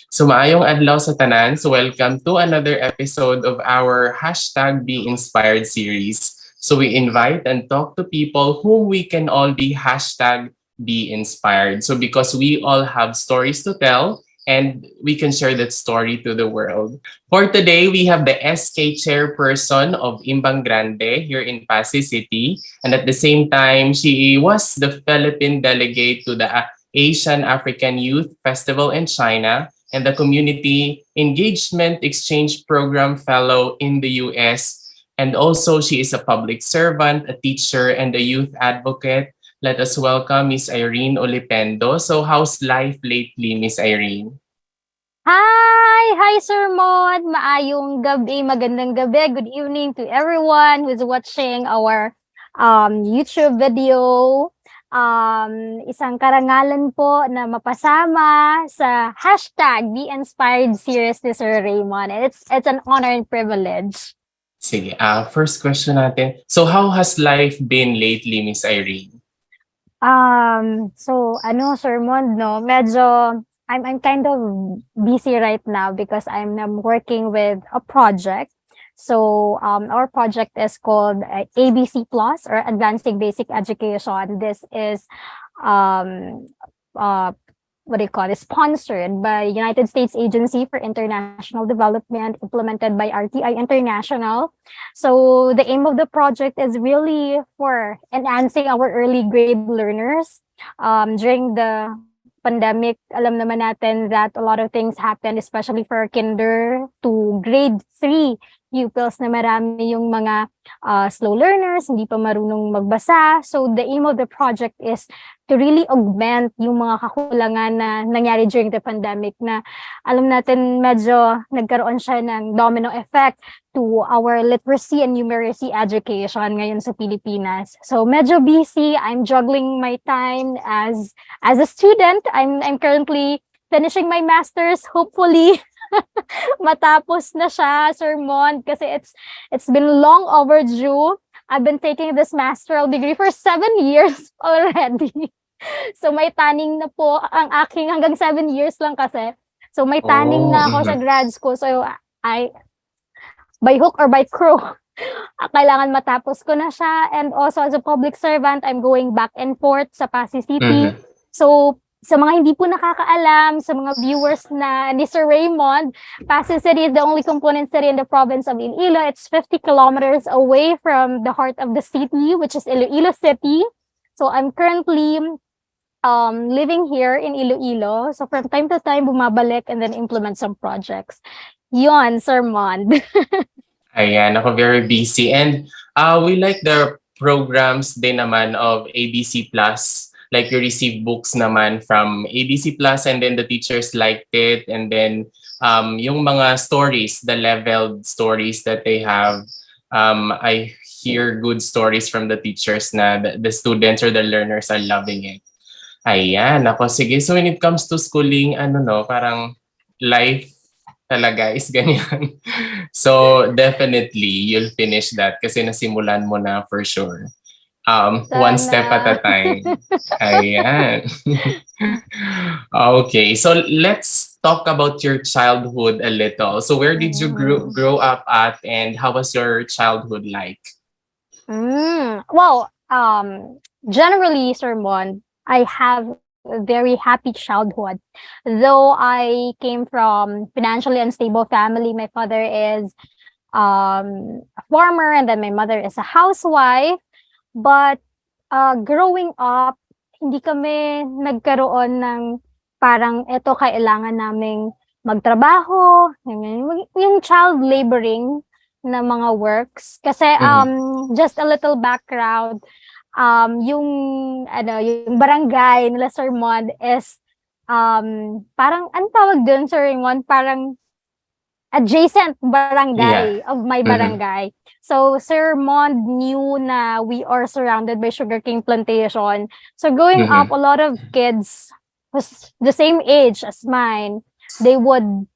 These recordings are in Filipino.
So maayong adlaw sa tanan. So welcome to another episode of our hashtag Be Inspired series. So we invite and talk to people whom we can all be hashtag Be Inspired. So because we all have stories to tell and we can share that story to the world. For today, we have the SK chairperson of Imbang Grande here in Passi City. And at the same time, she was the Philippine delegate to the Asian African Youth Festival in China and the Community Engagement Exchange Program Fellow in the US. And also, she is a public servant, a teacher, and a youth advocate. Let us welcome Miss Irene Olipendo. So, how's life lately, Miss Irene? Hi! Hi, Sir Mon! Maayong gabi, magandang gabi. Good evening to everyone who's watching our YouTube video. Isang karangalan po na mapasama sa hashtag Be Inspired series ni Sir Reymund. And it's an honor and privilege. Sige, first question natin. So, how has life been lately, Miss Irene? Sir Mon, no, medyo I'm kind of busy right now because I'm working with a project. So our project is called ABC Plus, or Advancing Basic Education. This is sponsored by United States Agency for International Development, implemented by RTI International. So the aim of the project is really for enhancing our early grade learners. During the pandemic, alam naman natin that a lot of things happened, especially for kinder to grade 3 pupils na marami yung mga slow learners, hindi pa marunong magbasa. So the aim of the project is to really augment yung mga kakulangan na nangyari during the pandemic na alam natin medyo nagkaroon siya ng domino effect to our literacy and numeracy education ngayon sa Pilipinas. So medyo busy. I'm juggling my time as a student. I'm currently finishing my master's. Hopefully matapos na siya, Sir Mon, kasi it's been long overdue. I've been taking this masteral degree for 7 years already. So may taning na po ang aking hanggang 7 years lang kasi. So may taning na ako sa grad school. So I by hook or by crook, kailangan matapos ko na siya. And also as a public servant, I'm going back and forth sa Passi City. So sa mga hindi po nakakaalam, sa mga viewers na ni Sir Reymund, Passi City is the only component city in the province of Iloilo. It's 50 kilometers away from the heart of the city, which is Iloilo City. So I'm currently living here in Iloilo. So from time to time, bumabalik and then implement some projects. Yon, Sir Mond. Ayan, ako very busy. And we like the programs din naman of ABC Plus. Like you receive books naman from ABC Plus and then the teachers liked it. And then yung mga stories, the leveled stories that they have, I hear good stories from the teachers na the students or the learners are loving it. Ayan, ako sige. So when it comes to schooling, parang life talaga is ganyan. So definitely, you'll finish that kasi nasimulan mo na for sure. One step at a time. Ayan. Okay, so let's talk about your childhood a little. So where did you grow up at and how was your childhood like? Well, generally, Sir Mon, I have a very happy childhood. Though I came from financially unstable family, my father is a farmer and then my mother is a housewife. But growing up, hindi kami nagkaroon ng parang eto kailangan naming magtrabaho, yung child laboring na mga works. Kasi just a little background, yung barangay nila Sir Mon is parang ang tawag dun, Sir Raymond, parang adjacent barangay of my barangay. So Sir Mond knew na we are surrounded by sugarcane plantation. So growing up, a lot of kids was the same age as mine. They would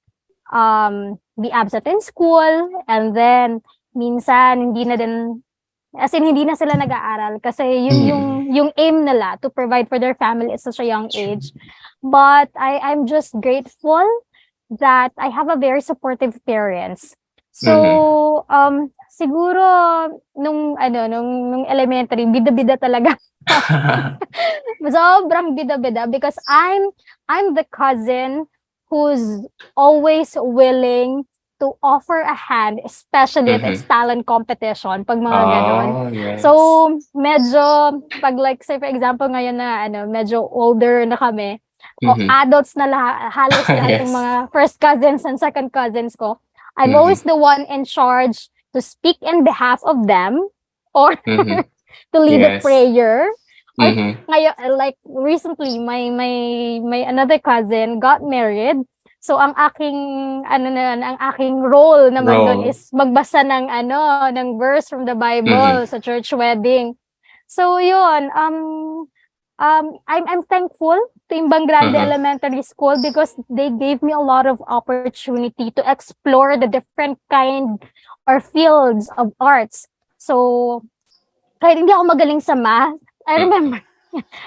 be absent in school and then minsan hindi na sila nag-aaral kasi yung aim nila to provide for their family at such a young age. But I'm just grateful that I have a very supportive parents. Mhm. So, siguro nung elementary, bida-bida talaga. Sobrang bida-bida because I'm the cousin who's always willing to offer a hand, especially if it's Mhm. talent competition, pag mga ganon. Oh, yes. So, medyo, pag like, say for example, ngayon na, medyo older na kami, o Mhm. adults na halos lahat ng Yes. mga first cousins and second cousins ko, I'm Mhm. always the one in charge to speak in behalf of them or Mhm. to lead a Yes. prayer. Or Mhm. ngayon, like recently, my another cousin got married. So ang aking ang aking role naman doon Role. is magbasa ng ng verse from the Mhm. Bible sa church wedding. So yun, I'm thankful to Imbang Grande Mhm. Elementary School because they gave me a lot of opportunity to explore the different kind or fields of arts. So kahit hindi ako magaling sa math, I Mhm. remember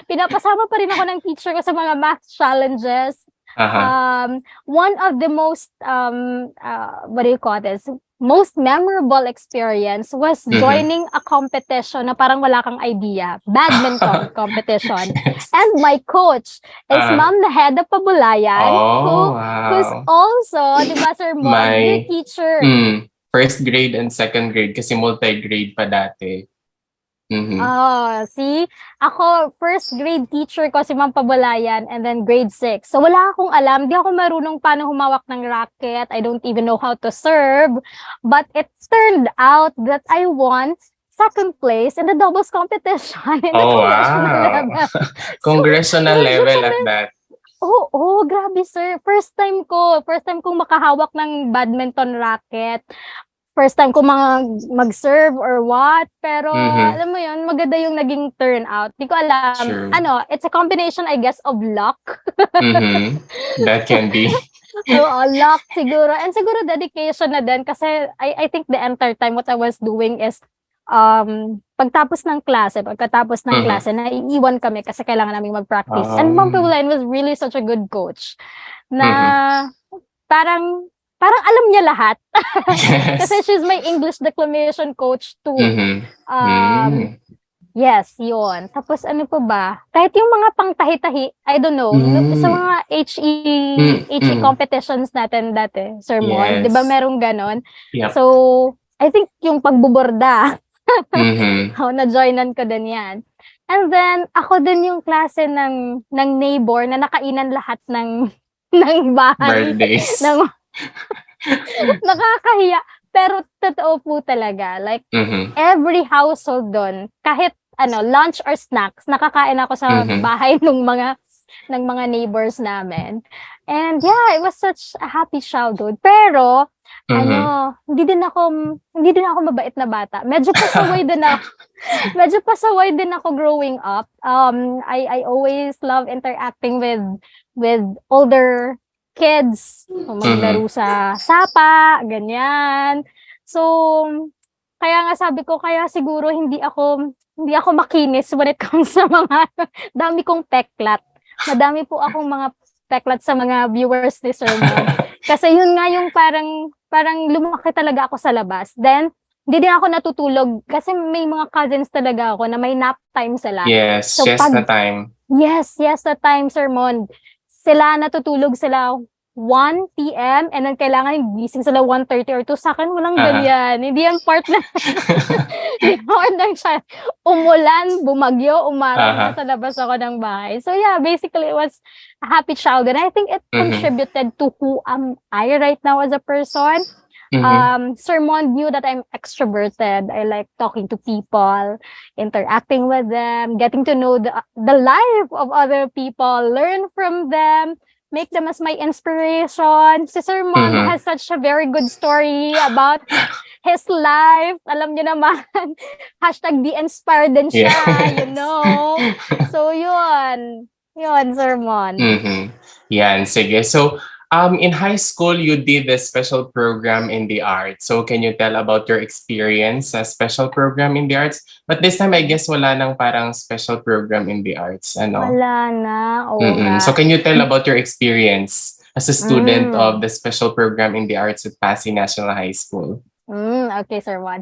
pinapasama pa rin ako ng teacher ko sa mga math challenges. Uh-huh. One of the most, what do you call this? Most memorable experience was Mhm. joining a competition na parang wala kang idea. Badminton competition. Yes. And my coach is Uh, Ma'am Naheda Pabulayan, oh, who's wow. also, di ba, Sir Mon, your My teacher. first grade and second grade kasi multi-grade pa dati. Mhm. Oh, see? Ako, first grade teacher ko si Ma'am Pabulayan and then grade 6. So wala akong alam. Di ako marunong paano humawak ng racket. I don't even know how to serve. But it turned out that I won second place in the doubles competition in the Oh, congressional wow. level. So, Congressional medyo level kami, at that. grabe sir. First time kong makahawak ng badminton racket. First time ko mag-serve or what, pero Mhm. alam mo yun, maganda yung naging turnout. Di ko alam, True. it's a combination, I guess, of luck. Mhm. That can be. Oo, luck siguro. And siguro dedication na din kasi I think the entire time what I was doing is pagkatapos ng Mhm. klase, naiiwan kami kasi kailangan namin mag-practice. And Ma'am Um, Pabulayan was really such a good coach na mhm. parang parang alam niya lahat. Kasi Yes. she's my English declamation coach too. Mhm. Um, Mm. yes, yun. Tapos ano pa ba? Kahit yung mga pangtahi-tahi, I don't know, sa Mm. mga HE Mm. competitions natin dati, sermon, 'di ba Yes. merong ganon? Yep. So, I think yung pagbuborda, Mhm. na-joinan ko din yan. And then, ako din yung klase ng neighbor na nakainan lahat ng ng bahay Birthdays. ng nakakahiya. Pero totoo po talaga. Like, Mhm. every household doon, kahit lunch or snacks, nakakain ako sa Mhm. bahay ng mga neighbors namin. And yeah, it was such a happy childhood. Pero, Mhm. hindi din ako mabait na bata. Medyo pasaway din ako growing up. I always love interacting with older kids, Mhm. maglaro sa sapa, ganyan. So, kaya nga sabi ko, kaya siguro hindi ako makinis when it comes sa mga dami kong peklat. Madami po akong mga peklat sa mga viewers ni Sermon. Kasi yun nga yung parang lumaki talaga ako sa labas. Then, hindi din ako natutulog kasi may mga cousins talaga ako na may nap time sila. Yes, So just pag the time. yes, the time sermon, natutulog sila 1 PM and then kailangan gising sila 1:30 or 2. Sa'kin walang Uh-huh. ganyan. Hindi yan part ng hindi part ng siya. Umulan, bumagyo, umaraw, Uh-huh. nasa labas ako ng bahay. So yeah, basically it was a happy childhood. I think it Mhm. contributed to who am I right now as a person. Mhm. Sermon knew that I'm extroverted. I like talking to people, interacting with them, getting to know the life of other people, learn from them, make them as my inspiration. Si Sermon Mhm. has such a very good story about his life. Alam niyo naman, hashtag be inspired din siya, Yes. So, yun, Sermon. Mhm. Yan, sige. So, in high school, you did a special program in the arts. So, can you tell about your experience sa special program in the arts? But this time, I guess wala nang parang special program in the arts, ano? Wala na, oo nga. So, can you tell about your experience as a student of the special program in the arts at Passi National High School. Okay, Sir Juan.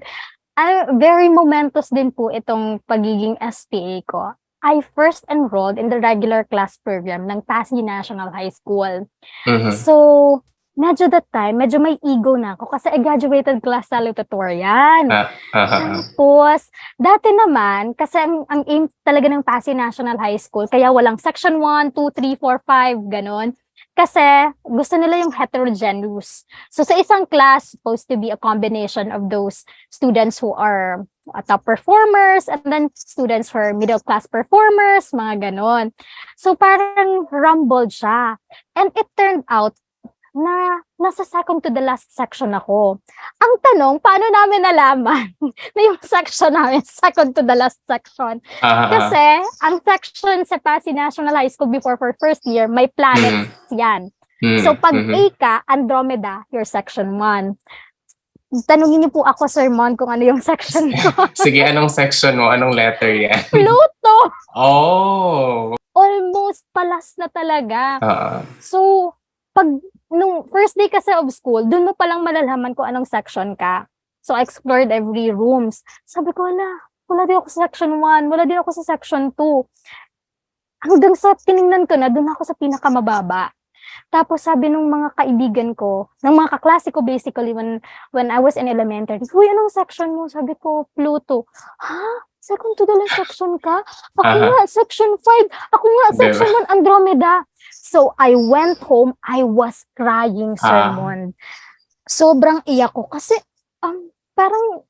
Very momentous din po itong pagiging SPA ko. I first enrolled in the regular class program ng Passi National High School. Mhm. So, medyo that time, medyo may ego na ako kasi I graduated class salutatorian. Tapos, dati naman, kasi ang aim talaga ng Passi National High School, kaya walang section 1, 2, 3, 4, 5, ganon. Kasi gusto nila yung heterogeneous. So sa isang class, supposed to be a combination of those students who are top performers and then students who are middle class performers, mga ganon. So parang rumbled siya. And it turned out na nasa second to the last section ako. Ang tanong, paano namin nalaman na yung section namin, second to the last section? Kasi, ang section sa Passi National High School before for first year, may planets yan. So, pag A ka, Andromeda, your section 1. Tanungin niyo po ako, Sir Mon, kung ano yung section ko. Sige, anong section mo? Anong letter yan? Pluto! Oh! Almost palas na talaga. So, pag nung first day kasi of school, dun mo palang malalaman kung anong section ka. So, I explored every rooms. Sabi ko, wala din ako sa section 1, wala din ako sa section 2. Hanggang sa tiningnan ko na, dun ako sa pinakamababa. Tapos sabi nung mga kaibigan ko, ng mga kaklase ko basically when I was in elementary, "Uy, anong section mo?" Sabi ko, "Pluto." "Ha? Second to the last section ka?" "Ako nga, section 5. Ako nga, section 1, Andromeda." So, I went home, I was crying, sermon. Sobrang iyak ko kasi parang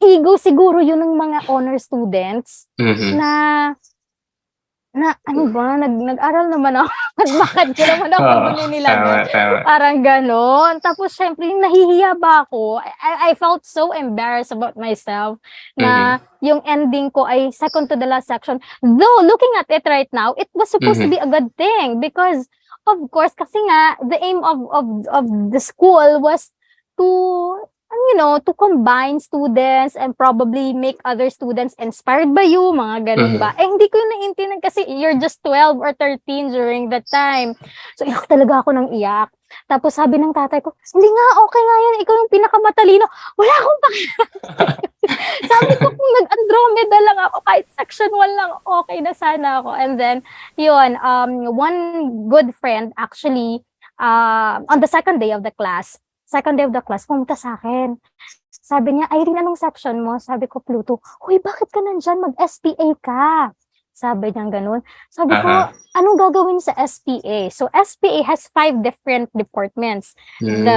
ego siguro yun ng mga honor students na ano ba, nag-aral naman ako, bakit ko naman ako nilagay. Parang ganon. Tapos syempre, nahihiya ba ako? I felt so embarrassed about myself na yung ending ko ay second to the last section. Though, looking at it right now, it was supposed to be a good thing because, of course, kasi nga, the aim of the school was to to combine students and probably make other students inspired by you, mga ganun ba? Hindi ko yun naintindihan kasi you're just 12 or 13 during that time. So, iyak talaga ako ng iyak. Tapos sabi ng tatay ko, "Hindi nga, okay nga yan. Ikaw yung pinakamatalino." Wala akong Sabi ko, kung nag-Andromeda lang ako, kahit section 1 lang, okay na sana ako. And then, yun, one good friend actually, on the second day of the class, pumunta sa akin. Sabi niya, "Irene, anong section mo?" Sabi ko, "Pluto." "Huy, bakit ka nandyan? Mag-SPA ka." Sabi niya ganun. Sabi ko, "Anong gagawin sa SPA?" So, SPA has 5 different departments. The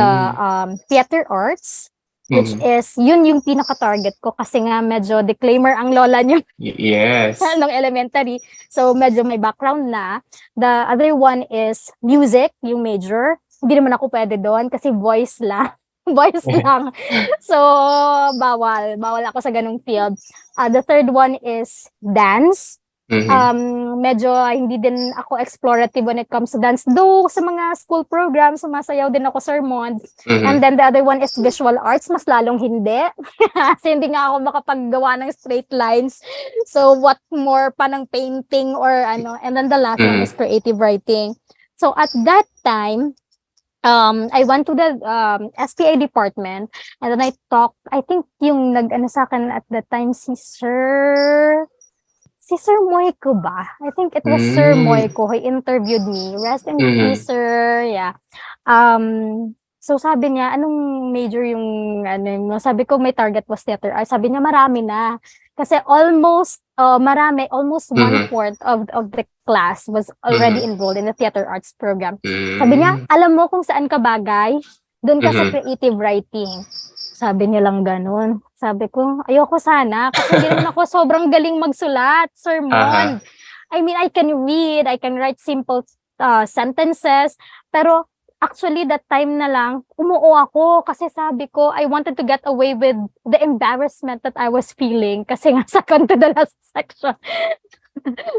theater arts, which is, yun yung pinaka-target ko kasi nga medyo declaimer ang lola niyo. Yes. Nung elementary. So, medyo may background na. The other one is music, yung major. Hindi naman ako pwede doon kasi voice lang. So, bawal ako sa ganung field. The third one is dance. Medyo hindi din ako explorative when it comes to dance. Though, sa mga school programs, sumasayaw din ako, sermon. And then the other one is visual arts. Mas lalong hindi. Kasi hindi nga ako makapaggawa ng straight lines. So, what more pa ng painting or ano. And then the last one is creative writing. So, at that time, I went to the SPA department and then I think yung nag-ano sa akin at that time si Sir Moico ba? I think it was Sir Moico who interviewed me. Rest in peace, sir. Yeah. So sabi niya, anong major yung ano, sabi ko may target was theater arts. Sabi niya marami na. Kasi almost 1/4 of the class was already enrolled in the theater arts program. Sabi niya, "Alam mo kung saan ka bagay? Doon ka sa creative writing." Sabi niya lang ganun. Sabi ko, ayoko sana kasi hindi naman ako sobrang galing magsulat, sermon. I mean, I can read, I can write simple sentences, pero actually, that time na lang, umuo ako kasi sabi ko, I wanted to get away with the embarrassment that I was feeling kasi nga second to the last section.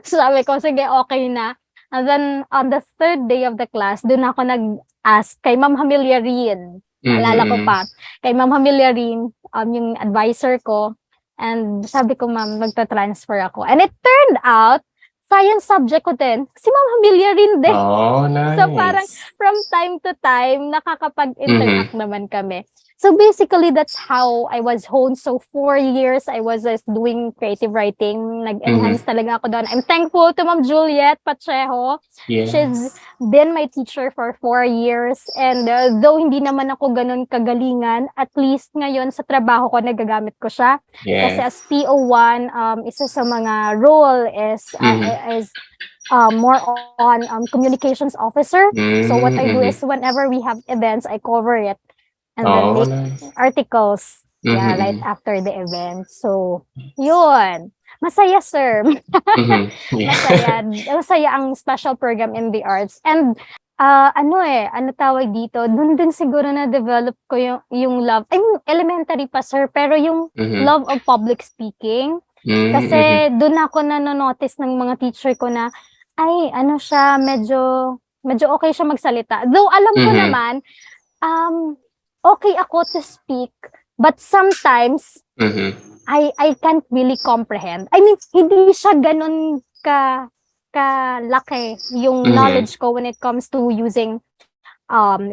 So, sabi ko, sige, okay na. And then, on the third day of the class, doon ako nag-ask kay Ma'am Hamiliarin. Alala ko pa. Kay Ma'am Hamiliarin, yung advisor ko. And sabi ko, "Ma'am, magta-transfer ako." And it turned out, science subject ko din, si Ma'am Amelia rin din. Oh, So parang nice. from time to time, nakakapag-interact Mhm. naman kami. So basically, that's how I was honed. So 4 years, I was doing creative writing. Nag-enhance Mhm. talaga ako doon. I'm thankful to Ma'am Juliet Pacheco. She's Yes. been my teacher for 4 years. And though hindi naman ako ganun kagalingan, at least ngayon sa trabaho ko, nagagamit ko siya. Kasi as Yes. PO1, isa sa mga role Mhm. is more on communications officer. So what I do is Mhm. whenever we have events, I cover it and then Oh, make nice. articles. Yeah, right Mhm. after the event. So, yun. Masaya, sir. Mhm. Masaya. Yeah. Masaya ang special program in the arts. And ano tawag dito, dun din siguro na-develop ko yung love. I mean, elementary pa, sir, pero yung Mhm. love of public speaking. Mhm. Kasi dun ako nanonotice ng mga teacher ko na, ay, ano siya, medyo okay siya magsalita. Though alam ko Mhm. naman, okay ako to speak, but sometimes, Mhm. I can't really comprehend. I mean, hindi siya ganun kalaki yung Mhm. knowledge ko when it comes to using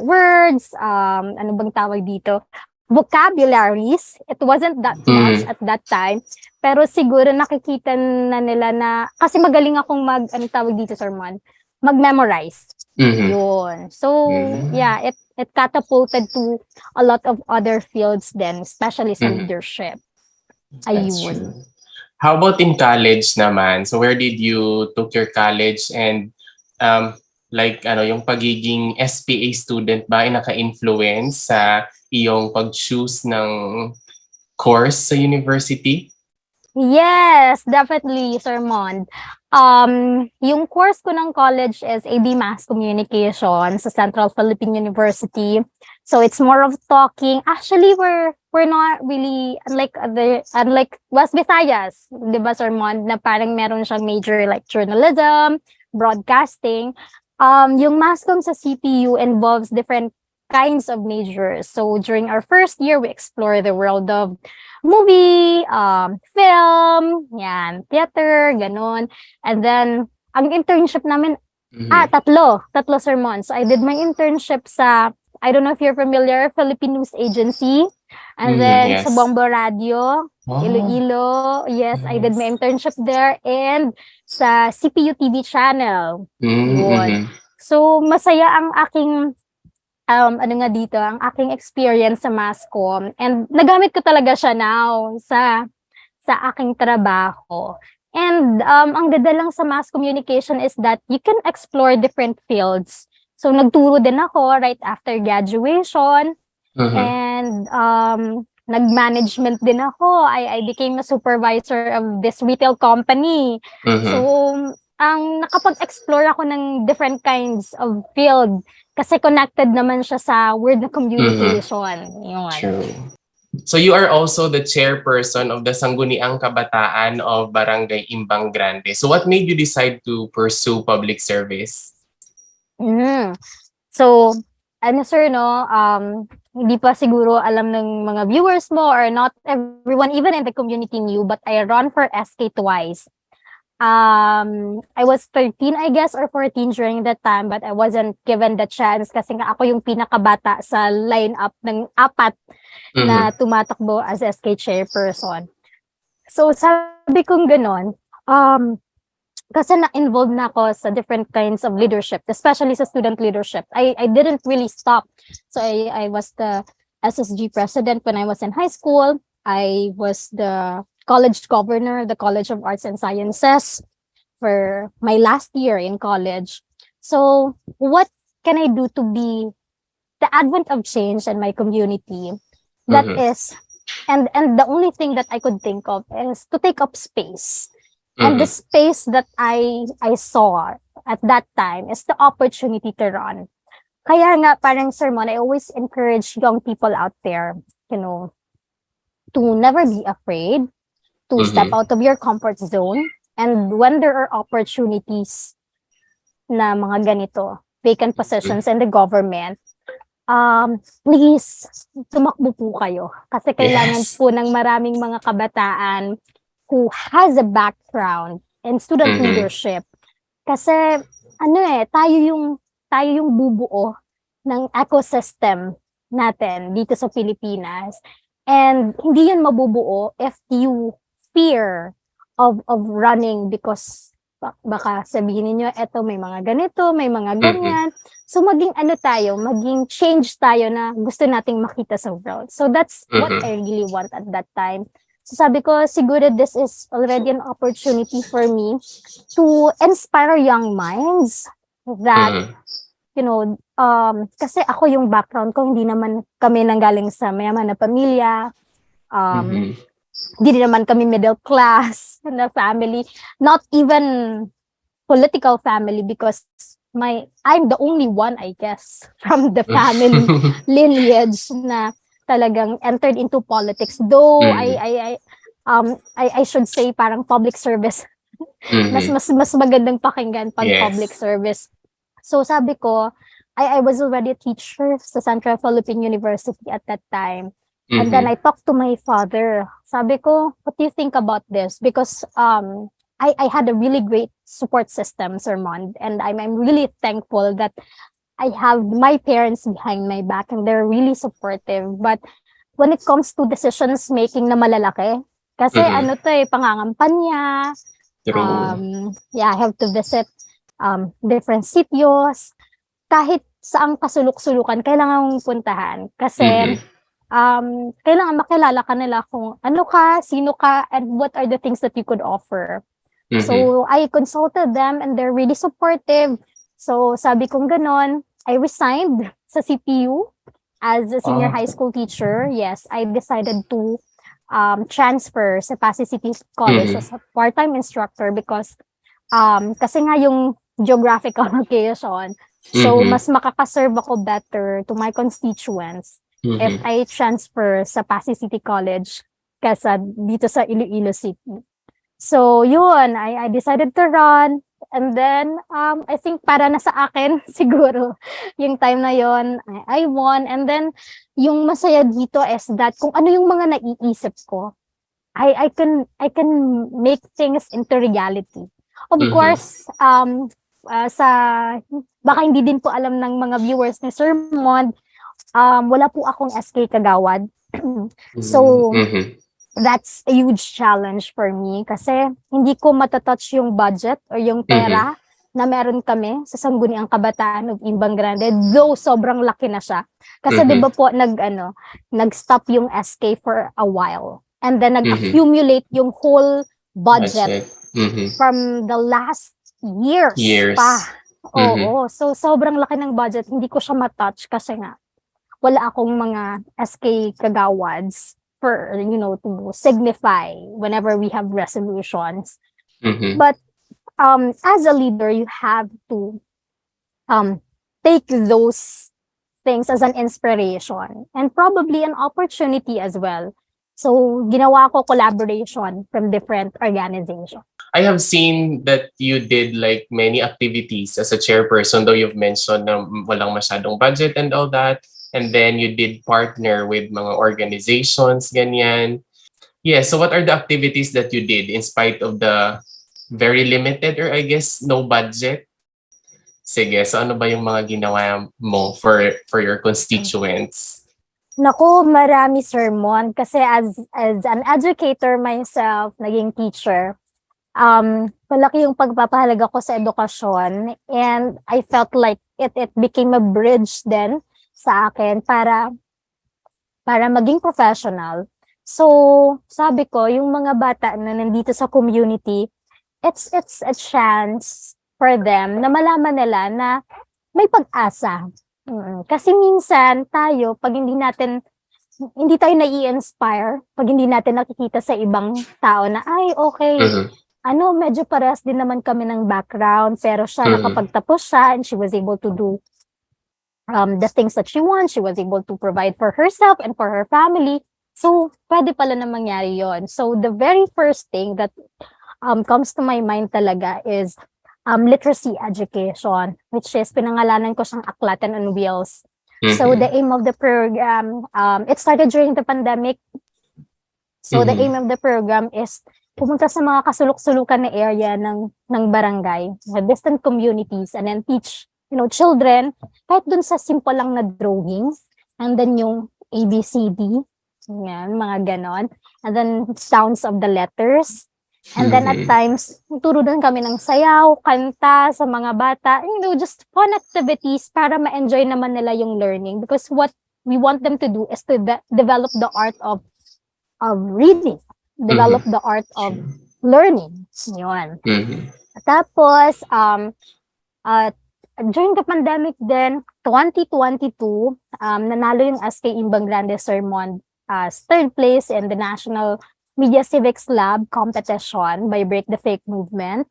words, ano bang tawag dito? Vocabularies. It wasn't that much Mhm. at that time. Pero siguro nakikita na nila na, kasi magaling akong ano tawag dito, sermon, mag-memorize. Mhm. Yun. So, Mhm. yeah, it catapulted to a lot of other fields then, especially sa Mhm. leadership. That's Ayun. true. How about in college naman? So where did you took your college and um like ano yung pagiging SPA student ba ay naka-influence sa iyong pag-choose ng course sa university? Yes, definitely, Sir Mond. Yung course ko ng college is AD Mass Communication sa Central Philippine University. So it's more of talking. Actually, we're not really unlike West Visayas, 'di ba, Sir Mond, na parang meron siyang major like journalism, broadcasting. Yung Mass Com sa CPU involves different kinds of majors. So during our first year, we explore the world of movie, film, yan, theater, ganun. And then, ang internship namin, Mhm. tatlo sermons. So, I did my internship sa, I don't know if you're familiar, Philippine News Agency. And Mhm. then, sa Yes. Bombo Radio, Oh, Iloilo. Yes, I did my nice. internship there. And sa CPU TV channel. Yun. Mhm. So, masaya ang aking ano nga dito, ang aking experience sa Masscom and nagamit ko talaga siya now sa aking trabaho. And ang ganda lang sa mass communication is that you can explore different fields. So nagturo din ako right after graduation Mhm. and nag-management din ako. I became a supervisor of this retail company. So Mhm. ang nakapag-explore ako ng different kinds of field kasi connected naman siya sa word na Mhm. communication. Yun. True. So you are also the chairperson of the Sangguniang Kabataan of Barangay Imbang Grande. So what made you decide to pursue public service? Mm. So, ano sir, no, hindi pa siguro alam ng mga viewers mo or not everyone, even in the community knew, but I run for SK twice. I was 13, I guess, or 14 during that time, but I wasn't given the chance kasi nga ako yung pinakabata sa lineup ng apat na Mhm. tumatakbo as SK chairperson. So, sabi kong ganon, kasi na-involved na ako sa different kinds of leadership, especially sa student leadership. I didn't really stop. So, I was the SSG president when I was in high school. I was the college governor of the College of Arts and Sciences for my last year in college. So, what can I do to be the advent of change in my community? That Mhm. is, and the only thing that I could think of is to take up space. And the Mhm. space that I saw at that time is the opportunity to run. Kaya nga parang sermon, I always encourage young people out there, you know, to never be afraid, to step Mhm. out of your comfort zone. And when there are opportunities na mga ganito, vacant Mhm. positions in the government, please, tumakbo po kayo. Kasi kailangan Yes. po ng maraming mga kabataan who has a background in student Mhm. leadership Kasi tayo yung bubuo ng ecosystem natin dito sa Pilipinas. And hindi yun mabubuo if you fear of running because baka sabihin niyo eto may mga ganito, may mga ganyan. So maging maging change tayo na gusto nating makita sa world. So that's what I really want at that time. So sabi ko, siguro this is already an opportunity for me to inspire young minds that, kasi ako yung background ko, hindi naman kami nanggaling sa mayaman na pamilya, hindi naman kami middle class na family, not even political family because I'm the only one, I guess, from the family lineage na talagang entered into politics. Though I should say parang public service. mas magandang pakinggan pag public service. So sabi ko, I was already a teacher sa Central Philippine University at that time. And then I talked to my father. Sabi ko, what do you think about this? Because I had a really great support system, Sir Mond, and I'm really thankful that I have my parents behind my back and they're really supportive. But when it comes to decisions making na malalaki, kasi pangangampanya, I have to visit different sitios, kahit saang kasuluk-sulukan, kailangan mong puntahan. Kasi kailangan makilala ka nila kung ano ka, sino ka, and what are the things that you could offer. So I consulted them and they're really supportive. So sabi kong ganon, I resigned sa CPU as a senior high school teacher. Yes, I decided to transfer sa Passi City College as a part-time instructor because kasi nga yung geographical location. So mas makakaserve ako better to my constituents if I transfer sa Passi City College kaysa dito sa Iloilo City. So yun, I decided to run. And then, I think para na sa akin, siguro, yung time na yon I won. And then, yung masaya dito is that kung ano yung mga naiisip ko, I can make things into reality. Of course, baka hindi din po alam ng mga viewers ni Sir Mond, wala po akong SK Kagawad. So, that's a huge challenge for me kasi hindi ko matatouch yung budget or yung pera na meron kami sa Sangguniang Kabataan of Imbang Grande, though sobrang laki na siya. Kasi di ba po nag-stop yung SK for a while and then nag-accumulate yung whole budget from the last years pa. Oo, so sobrang laki ng budget, hindi ko siya matouch kasi nga wala akong mga SK Kagawads for, to signify whenever we have resolutions. But as a leader, you have to take those things as an inspiration and probably an opportunity as well. So, ginawa ko collaboration from different organizations. I have seen that you did like many activities as a chairperson, though you've mentioned na walang masyadong budget and all that. And then you did partner with mga organizations, ganyan. Yeah, so what are the activities that you did in spite of the very limited or I guess no budget? Sige, so ano ba yung mga ginawa mo for your constituents? Naku, marami, Sir Mon. Kasi as an educator myself, naging teacher, malaki yung pagpapahalaga ko sa edukasyon. And I felt like it became a bridge then sa akin para maging professional. So, sabi ko, yung mga bata na nandito sa community, it's a chance for them na malaman nila na may pag-asa. Kasi minsan tayo, pag hindi tayo nai-inspire, pag hindi natin nakikita sa ibang tao na, ay, okay, medyo parehas din naman kami ng background, pero siya nakapagtapos siya and she was able to do the things that she wants. She was able to provide for herself and for her family. So, pwede pala na mangyari yon. So, the very first thing that comes to my mind talaga is literacy education, which is pinangalanan ko siyang Aklatan on Wheels. So, the aim of the program, it started during the pandemic. So, the aim of the program is pumunta sa mga kasulok-sulukan na area ng barangay, sa distant communities, and then teach, children, kahit dun sa simple lang na drawings, and then yung ABCD, yan, mga ganon, and then sounds of the letters, and then at times, turo din kami ng sayaw, kanta sa mga bata, just fun activities para ma-enjoy naman nila yung learning, because what we want them to do is to develop the art of reading, develop the art of learning. Yun. Tapos, during the pandemic then, 2022, nanalo yung SK Imbang Grande Sermon as third place in the National Media Civics Lab competition by Break the Fake Movement.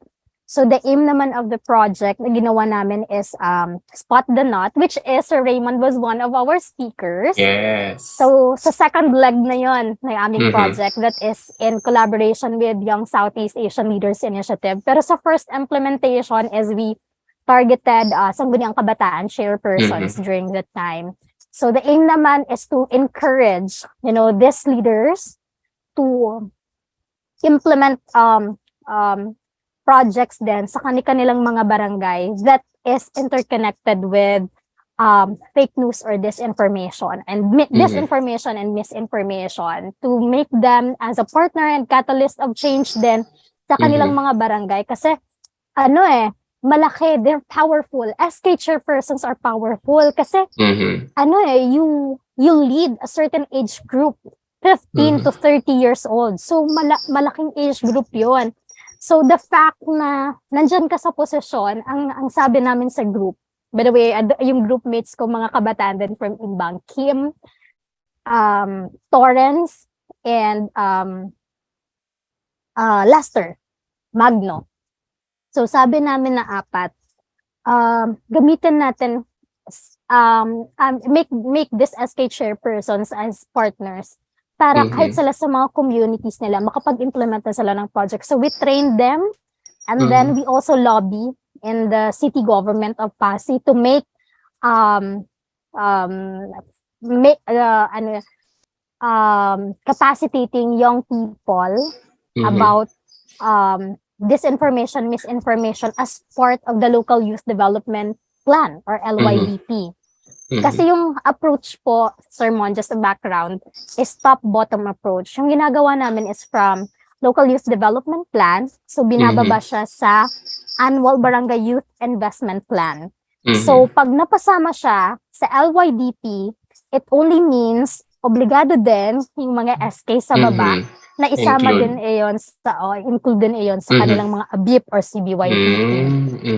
So the aim naman of the project na ginawa namin is Spot the Knot, which is Sir Reymund was one of our speakers. Yes. So sa second leg na yon ng aming project that is in collaboration with Young Southeast Asian Leaders Initiative. Pero sa first implementation is we targeted sangguniang kabataan chairpersons during that time. So the aim naman is to encourage, these leaders to implement projects din sa kanilang mga barangay that is interconnected with fake news or disinformation and disinformation and misinformation to make them as a partner and catalyst of change din sa kanilang mga barangay kasi malaki, they're powerful. SK chairpersons are powerful kasi you lead a certain age group 15 to 30 years old. So malaking age group 'yon. So the fact na nandyan ka sa posisyon, ang sabi namin sa group, by the way, yung group mates ko, mga kabataan din from Imbang, Kim, Torrance, and Lester, Magno. So sabi namin na apat, gamitin natin, make this SK chairpersons as partners para kahit sila sa mga communities nila, makapag-implement na sila ng project. So we train them, and then we also lobby in the city government of Passi to make capacitating young people about disinformation, misinformation as part of the local youth development plan or LYDP. Kasi yung approach po, Sermon, just a background, is top-bottom approach. Yung ginagawa namin is from local youth development plan. So binababa siya sa annual barangay youth investment plan. So pag napasama siya sa LYDP, it only means obligado din yung mga SK sa baba na isama din iyon sa include din iyon sa kanilang mga ABIP or CBYDP.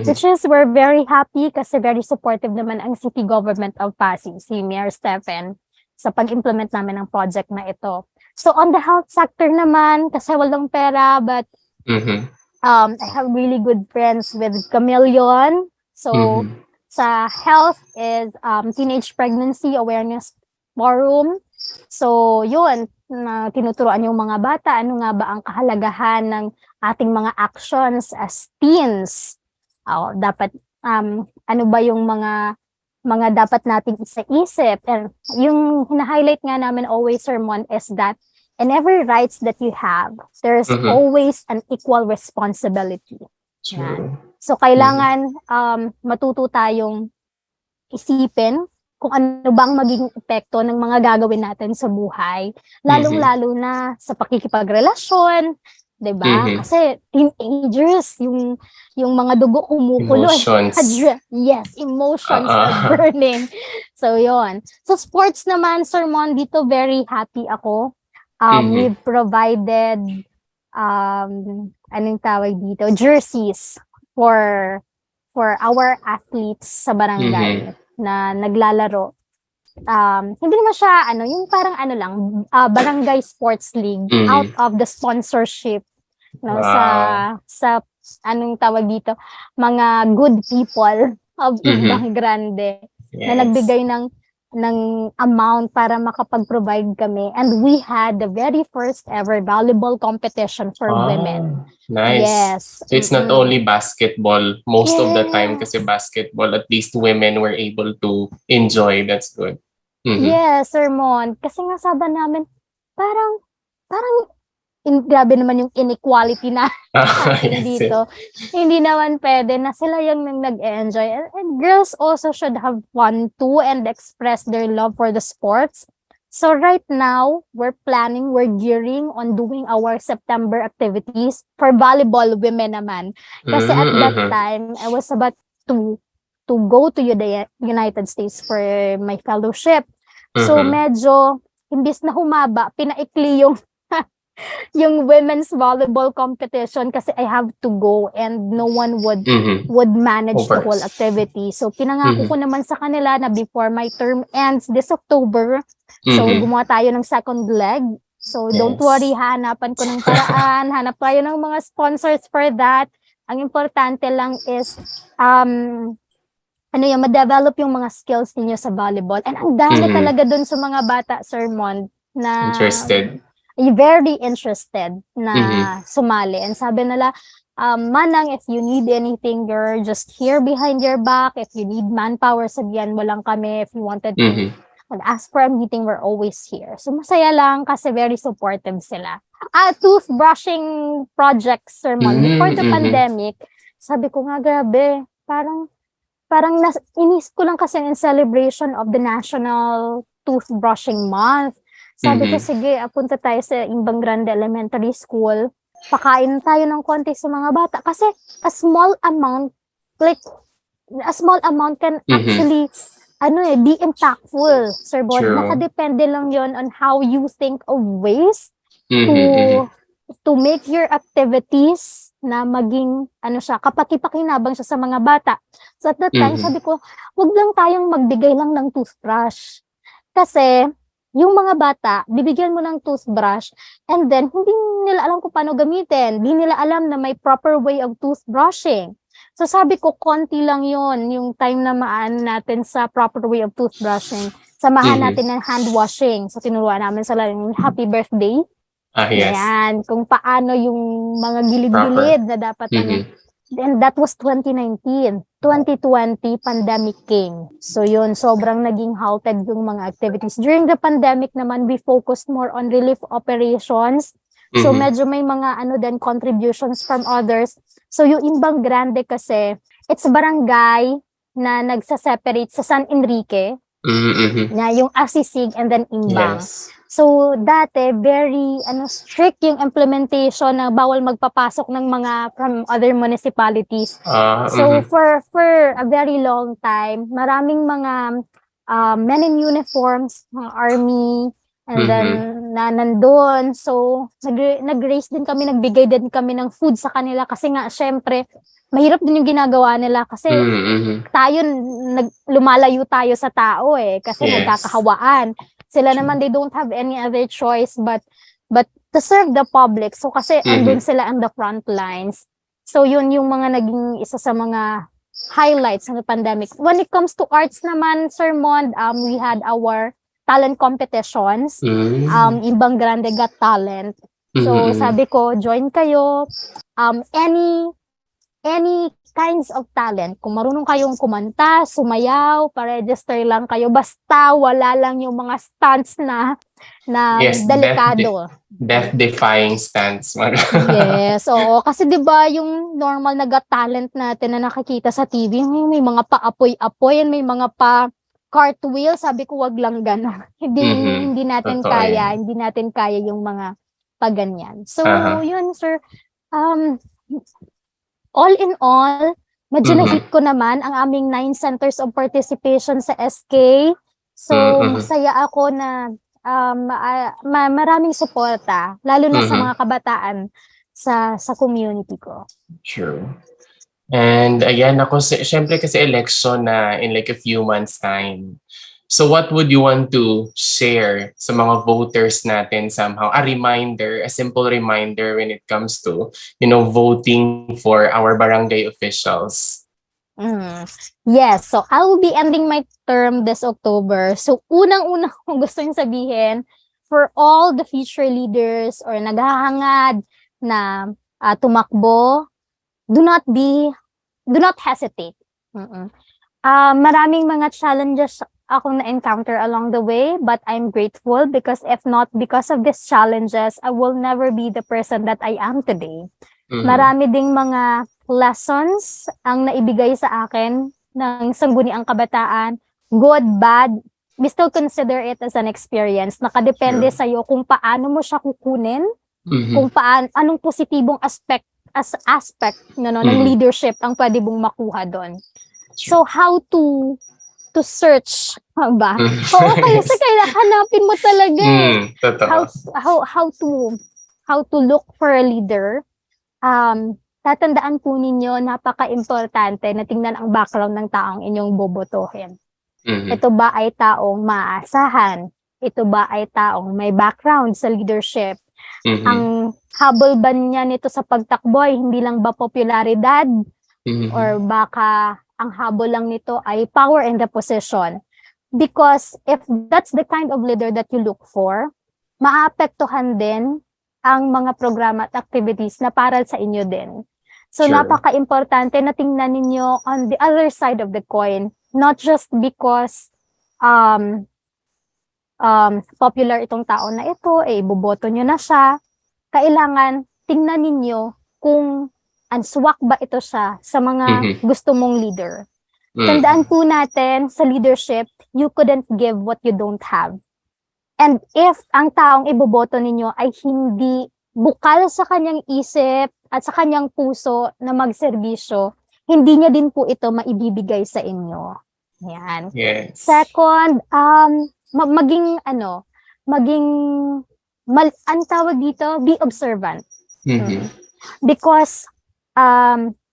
Which is we're very happy kasi very supportive naman ang city government of Passi, si Mayor Stephen, sa pag-implement namin ng project na ito. So on the health sector naman, kasi walang pera, but I have really good friends with Chameleon. So sa health is Teenage Pregnancy Awareness Forum. So yun, na tinuturuan yung mga bata, ano nga ba ang kahalagahan ng ating mga actions as teens. Dapat, ano ba yung mga dapat nating isa-isip. And yung hina-highlight nga namin always, Sermon, is that in every rights that you have, there's always an equal responsibility. Yan. So kailangan matuto tayong isipin kung ano bang magiging epekto ng mga gagawin natin sa buhay, lalong-lalo na sa pakikipagrelasyon, 'di ba? Kasi teenagers, yung mga dugo kumukulo. Emotions. Yes, emotions are burning. So, yon. So, sports naman, Sermon, dito very happy ako. We've provided, anong tawag dito, jerseys for our athletes sa barangay na naglalaro. Hindi naman siya, yung parang lang, barangay sports league out of the sponsorship, sa anong tawag dito, mga good people of Imbang Grande na nagbigay ng amount para makapag-provide kami. And we had the very first ever volleyball competition for women. Nice. Yes. So it's not only basketball. Most of the time kasi basketball, at least women were able to enjoy. That's good. Yes, Sermon. Kasi nga sabi namin, parang grabe naman yung inequality na natin Yes. dito. Hindi naman pwede na sila yung nag-enjoy. And girls also should have fun too and express their love for the sports. So right now, we're gearing on doing our September activities for volleyball women naman. Kasi at that Mhm. time, I was about to go to the United States for my fellowship. So Mhm. medyo, imbis na humaba, pinaikli yung yung women's volleyball competition kasi I have to go and no one Mhm. would manage the whole Overs. activity. So pinangako ko Mhm. naman sa kanila na before my term ends this October, so Mhm. gumawa tayo ng second leg. So don't worry, Yes. hanapan ko ng paraan, hanap tayo ng mga sponsors for that. Ang importante lang is ma-develop yung mga skills ninyo sa volleyball. And ang dami Mhm. talaga dun sa mga bata, Sir Mon, na Interested. very interested na Mhm. sumali. And sabi nila, Manang, if you need anything, you're just here behind your back. If you need manpower, sabihan mo lang kami. If you wanted to Mhm. ask for a meeting, we're always here. So masaya lang kasi very supportive sila. Toothbrushing project, sermon, before the Mhm. pandemic, sabi ko nga, grabe, parang inis ko lang kasi in celebration of the National Toothbrushing Month. Sabi ko, Mhm. sige, punta tayo sa Imbang Grande Elementary School. Pakain tayo ng konti sa mga bata. Kasi a small amount, like, a small amount can Mhm. actually, be impactful, Sir Bod. True. Nakadepende lang yon on how you think of ways to Mhm. Mhm. make your activities na maging kapaki-pakinabang siya sa mga bata. So at that time, Mhm. sabi ko, wag lang tayong magbigay lang ng toothbrush. Kasi yung mga bata, bibigyan mo ng toothbrush and then hindi nila alam kung paano gamitin. Hindi nila alam na may proper way of toothbrushing. So sabi ko, konti lang yon yung time na maan natin sa proper way of toothbrushing. Samahan Mhm. natin ng hand washing. So tinuruan namin sila yung happy birthday. Yes. Ayan, kung paano yung mga Proper. gilid-gilid na dapat Mhm. And that was 2019. 2020, pandemic came. So yun, sobrang naging halted yung mga activities. During the pandemic naman, we focused more on relief operations. So Mhm. medyo may mga contributions from others. So yung Imbang Grande kasi, it's barangay na nagsa-separate sa San Enrique, Mhm. Mhm. na yung Asisig and then Imbang. Yes. So dati very strict yung implementation na bawal magpapasok ng mga from other municipalities. So Mhm. for a very long time, maraming mga men in uniforms, mga army, and then Mhm. na nandun. So nag-raise din kami, nagbigay din kami ng food sa kanila kasi nga syempre mahirap din yung ginagawa nila kasi Mhm. Mhm. tayo lumalayo tayo sa tao kasi Yes. nagkakahawaan. Sila True. naman, they don't have any other choice but to serve the public. So kasi andun Mhm. sila on the front lines. So yun yung mga naging isa sa mga highlights ng pandemic. When it comes to arts naman, Sir Mond, we had our talent competitions. Mhm. Ibang Grande Got Talent. Mhm. So Mhm. sabi ko, join kayo. Any kinds of talent. Kung marunong kayong kumanta, sumayaw, pa-register lang kayo. Basta wala lang yung mga stunts na Yes, delikado. death-defying stance. Yes, oo. Kasi 'di ba yung normal na Got Talent natin na nakikita sa TV, may mga paapoy-apoy, may mga pa cartwheel, sabi ko wag lang gano'n. Hindi Mhm. hindi natin Totoo kaya, yan. hindi natin kaya yung mga paganyan. So, Aha. yun sir, um all in all, medyo Mhm. na-hit ko naman ang aming 9 centers of participation sa SK. So, Mhm. masaya ako na maraming suporta, lalo na sa Mhm. mga kabataan sa community ko. True. And ayan ako, syempre kasi election na in like a few months time. So what would you want to share sa mga voters natin somehow? A simple reminder when it comes to, voting for our barangay officials. Mm. Yes, so I will be ending my term this October. So unang-una kong gustong sabihin for all the future leaders or naghahangad na tumakbo, do not hesitate. Mm-mm. Maraming mga akong na-encounter along the way, but I'm grateful because if not because of these challenges, I will never be the person that I am today. Marami ding mga lessons ang naibigay sa akin ng sangguniang kabataan, good, bad. We still consider it as an experience. Nakadepende Sure. sa'yo kung paano mo siya kukunin, Mhm. kung anong positibong aspect ng Mhm. leadership ang pwede mong makuha doon. Sure. So how to search ba? Mhm. Oo, kasi kaya hanapin mo talaga eh. Totoo. How to look for a leader. Tatandaan po ninyo, napaka-importante na tingnan ang background ng taong inyong bobotohin. Mhm. Ito ba ay taong maaasahan? Ito ba ay taong may background sa leadership? Mhm. Ang habol ba niya nito sa pagtakbo ay hindi lang ba popularidad? Mhm. Or baka ang habol lang nito ay power in the position? Because if that's the kind of leader that you look for, maapektuhan din ang mga programa at activities na para sa inyo din. So Sure. napaka-importante na tingnan ninyo on the other side of the coin, not just because popular itong tao na ito, iboboto nyo na siya. Kailangan tingnan ninyo kung answak ba ito siya sa mga gusto mong leader. Tandaan po natin sa leadership, you couldn't give what you don't have. And if ang taong iboboto ninyo ay hindi bukal sa kanyang isip at sa kanyang puso na magserbisyo, hindi niya din po ito maibibigay sa inyo. Yan. Yes. Second, ang tawag dito, be observant. Mhm. Because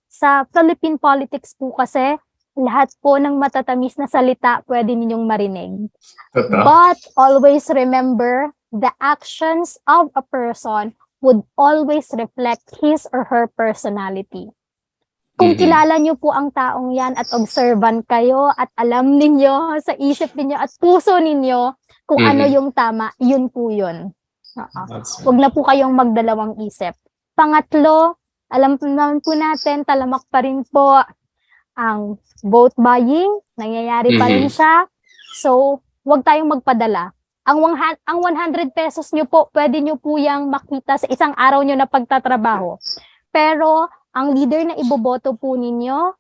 sa Philippine politics po kasi, lahat po ng matatamis na salita pwede ninyong marinig. Totoo. But always remember, the actions of a person would always reflect his or her personality. Kung kilala niyo po ang taong yan at observant kayo at alam ninyo sa isip ninyo at puso ninyo kung ano yung tama, yun po yun. That's Huwag na po kayong magdalawang isip. Pangatlo, alam naman po natin, talamak pa rin po ang vote buying, nangyayari pa rin siya. So, huwag tayong magpadala. Ang 100 pesos nyo po, pwede nyo po yung makita sa isang araw nyo na pagtatrabaho. Pero, ang leader na iboboto po ninyo,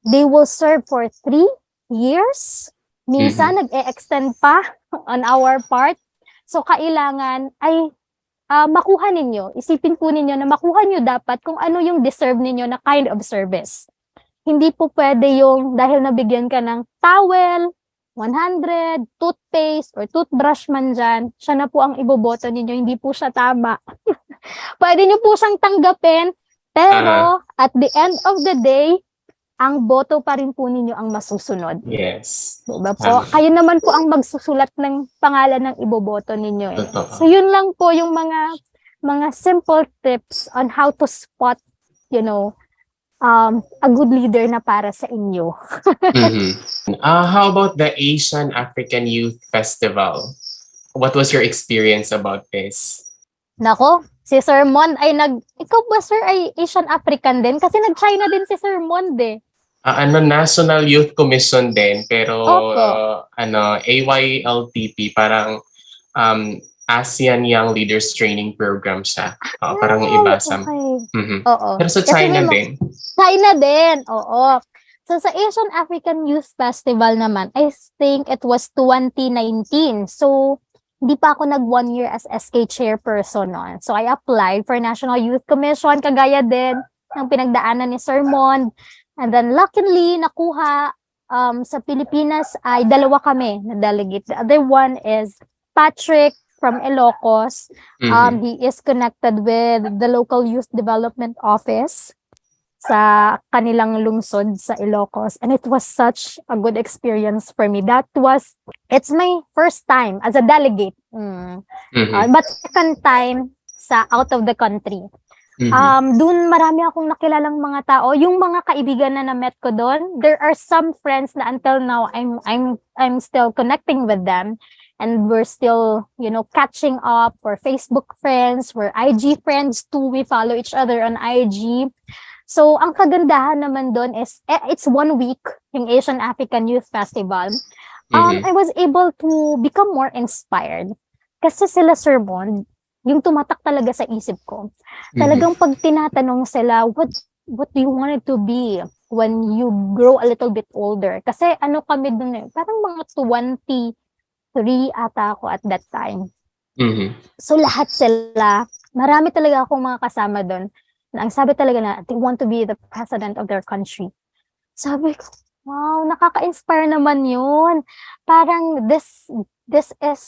they will serve for 3 years. Minsan, nag-e-extend pa on our part. So, kailangan ay makuha ninyo. Isipin po ninyo na makuha nyo dapat kung ano yung deserve ninyo na kind of service. Hindi po pwede yung dahil nabigyan ka ng towel, 100, toothpaste, or toothbrush man dyan, siya na po ang iboboto ninyo. Hindi po siya tama. Pwede nyo po siyang tanggapin, pero at the end of the day, ang boto pa rin po ninyo ang masusunod. Yes. Diba po? Kayo naman po ang magsusulat ng pangalan ng iboboto ninyo. Totoo. So yun lang po yung mga simple tips on how to spot, a good leader na para sa inyo. How about the Asian African Youth Festival? What was your experience about this? Nako, si Sir Mon ay ikaw ba sir ay Asian African din? Kasi nag-China din si Sir Mon National Youth Commission din, pero Opo. AYLTP, parang ASEAN Young Leaders Training Program siya. Parang iba sa... Okay. Oo. Pero sa China din. China din, oo. So sa Asian African Youth Festival naman, I think it was 2019. So hindi pa ako nag 1 year as SK chairperson noon. So I applied for National Youth Commission, kagaya din ng pinagdaanan ni Sir Mon. And then luckily, nakuha sa Pilipinas ay 2 kami na delegate. The other one is Patrick from Ilocos. He is connected with the local youth development office sa kanilang lungsod sa Ilocos. And it was such a good experience for me. It's my first time as a delegate. But second time sa out of the country. Doon marami akong nakilalang mga tao. Yung mga kaibigan na na-met ko doon, there are some friends na until now I'm still connecting with them. And we're still, catching up. We're Facebook friends. We're IG friends too. We follow each other on IG. So, ang kagandahan naman doon is, it's 1 week, yung Asian African Youth Festival. Mhm. I was able to become more inspired. Kasi sila Sir Bond, yung tumatak talaga sa isip ko. Mhm. Talagang pag tinatanong sila, what do you want it to be when you grow a little bit older? Kasi ano kami dun eh, parang mga 23 ata ako at that time. Mhm. So lahat sila, marami talaga akong mga kasama dun, na ang sabi talaga na they want to be the president of their country. Sabi ko, wow, nakaka-inspire naman yun. Parang this is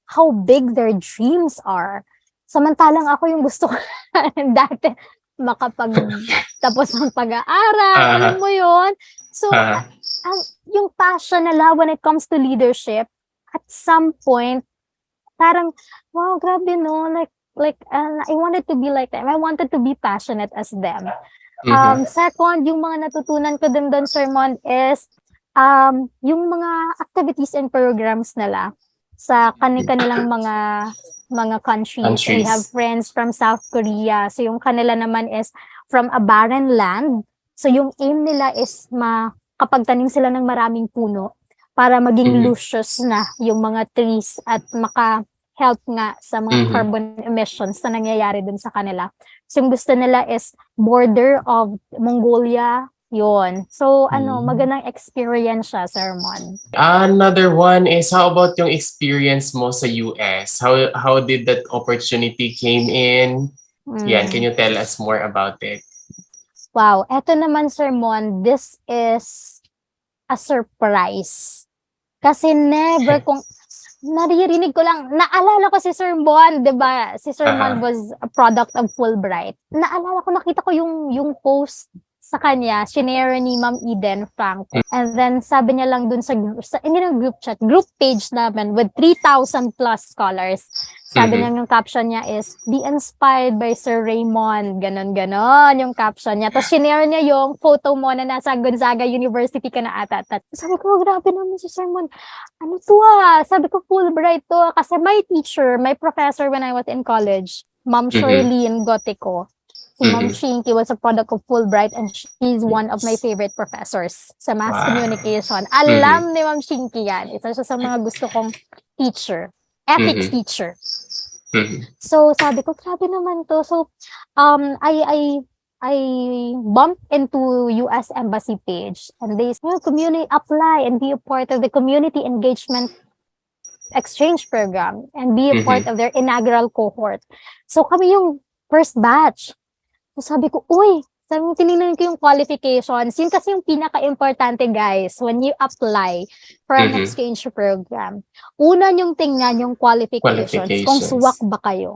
how big their dreams are. Samantalang ako yung gusto ko dati makapagtapos ng pag-aaral, alam Aha. mo yun? So, Aha. yung passion nila when it comes to leadership, at some point, parang, wow, grabe no, I wanted to be like them. I wanted to be passionate as them. Mhm. Second, yung mga natutunan ko din doon, Sermon, is yung mga activities and programs nila sa kanilang mga countries. So we have Countries. friends from South Korea. So yung kanila naman is from a barren land. So yung aim nila is makapagtanim sila ng maraming puno para maging Mhm. luscious na yung mga trees at maka-help nga sa mga Mhm. carbon emissions na nangyayari dun sa kanila. So yung gusto nila is border of Mongolia, yun. So Hmm. magandang experience siya, Sermon. Another one is how about yung experience mo sa US? How did that opportunity came in? Yan, can Mm. you tell us more about it? Wow, eto naman, Sermon, this is a surprise. Kasi never kong naririnig ko lang, naalala ko si Sir Mon, 'di ba? Si Sir Mon Aha. was a product of Fulbright. Naalala ko, nakita ko yung post sa kanya, shinare ni Ma'am Eden Franco. And then sabi niya lang dun sa hindi na group chat, group page namin with 3,000 plus scholars. Sabi Mhm. niya, yung caption niya is, be inspired by Sir Reymund. Ganon yung caption niya. Tapos shinare niya yung photo mo na nasa Gonzaga University ka na ata. Sabi ko, grabe naman si Sir Mon. Ano to Sabi ko, Fulbright to Kasi my teacher, my professor when I was in college, Ma'am Mhm. Shirlene Gotico, si Ma'am Mhm. Shinky was a product of Fulbright and she's one of my favorite professors sa mass Wow. communication. Mhm. Alam ni Ma'am Shinky yan. Isa siya sa mga gusto kong teacher. Ethics Mhm. teacher. Mhm. So, sabi ko, grabe naman to. So, I bumped into US Embassy page and they said, community apply and be a part of the community engagement exchange program and be a part Mhm. of their inaugural cohort. So, kami yung first batch. So, sabi ko, sabi mo, tinignan ko yung qualifications. Yun kasi yung pinaka-importante, guys, when you apply for an Mhm. exchange program. Una yung tingnan yung qualifications, kung swak Qualifications. ba kayo.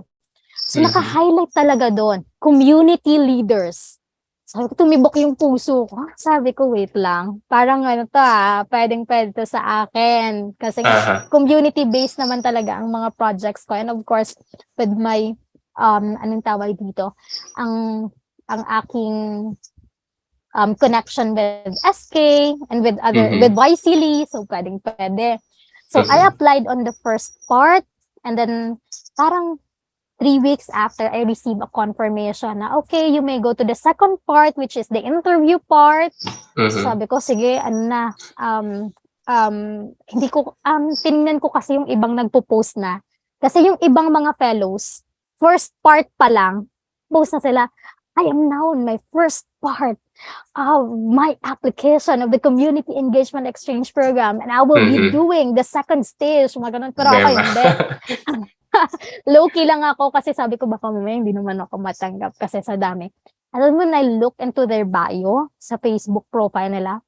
So, Mhm. naka-highlight talaga doon. Community leaders. Sabi ko, tumibok yung puso ko. Sabi ko, wait lang. Parang pwedeng-pwede to sa akin. Kasi Aha. community-based naman talaga ang mga projects ko. And of course, with my, anong tawag dito, ang ang aking connection with SK and with Mhm. YCLI. So, pwedeng-pwede. So, I Mhm. applied on the first part and then parang 3 weeks after, I received a confirmation na, okay, you may go to the second part, which is the interview part. So Mhm. sabi ko, sige, hindi ko, tinignan ko kasi yung ibang nagpo-post na. Kasi yung ibang mga fellows, first part pa lang, post na sila, I am now in my first part of my application of the Community Engagement Exchange Program and I will be Mhm. doing the second stage, mga ganun. Pero ako Diba? hindi. Low-key lang ako kasi sabi ko baka mamaya hindi naman ako matanggap kasi sa dami. Alam mo, when I look into their bio sa Facebook profile nila,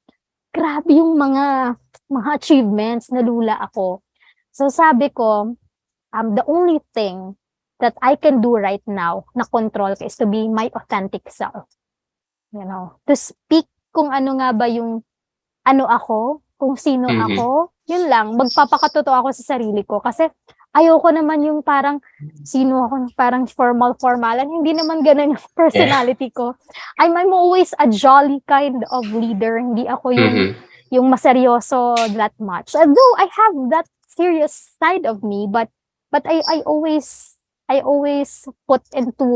grabe yung mga achievements, nalula ako. So sabi ko, the only thing that I can do right now na control ko is to be my authentic self. You know, to speak kung ano nga ba yung ano ako, kung sino Mhm. ako, yun lang, magpapakatotoo ako sa sarili ko. Kasi ayoko naman yung parang, sino ako, parang formal-formalan. Hindi naman ganun yung Yeah. personality ko. I'm always a jolly kind of leader. Hindi ako Mhm. yung maseryoso that much. Although I have that serious side of me, but I always put into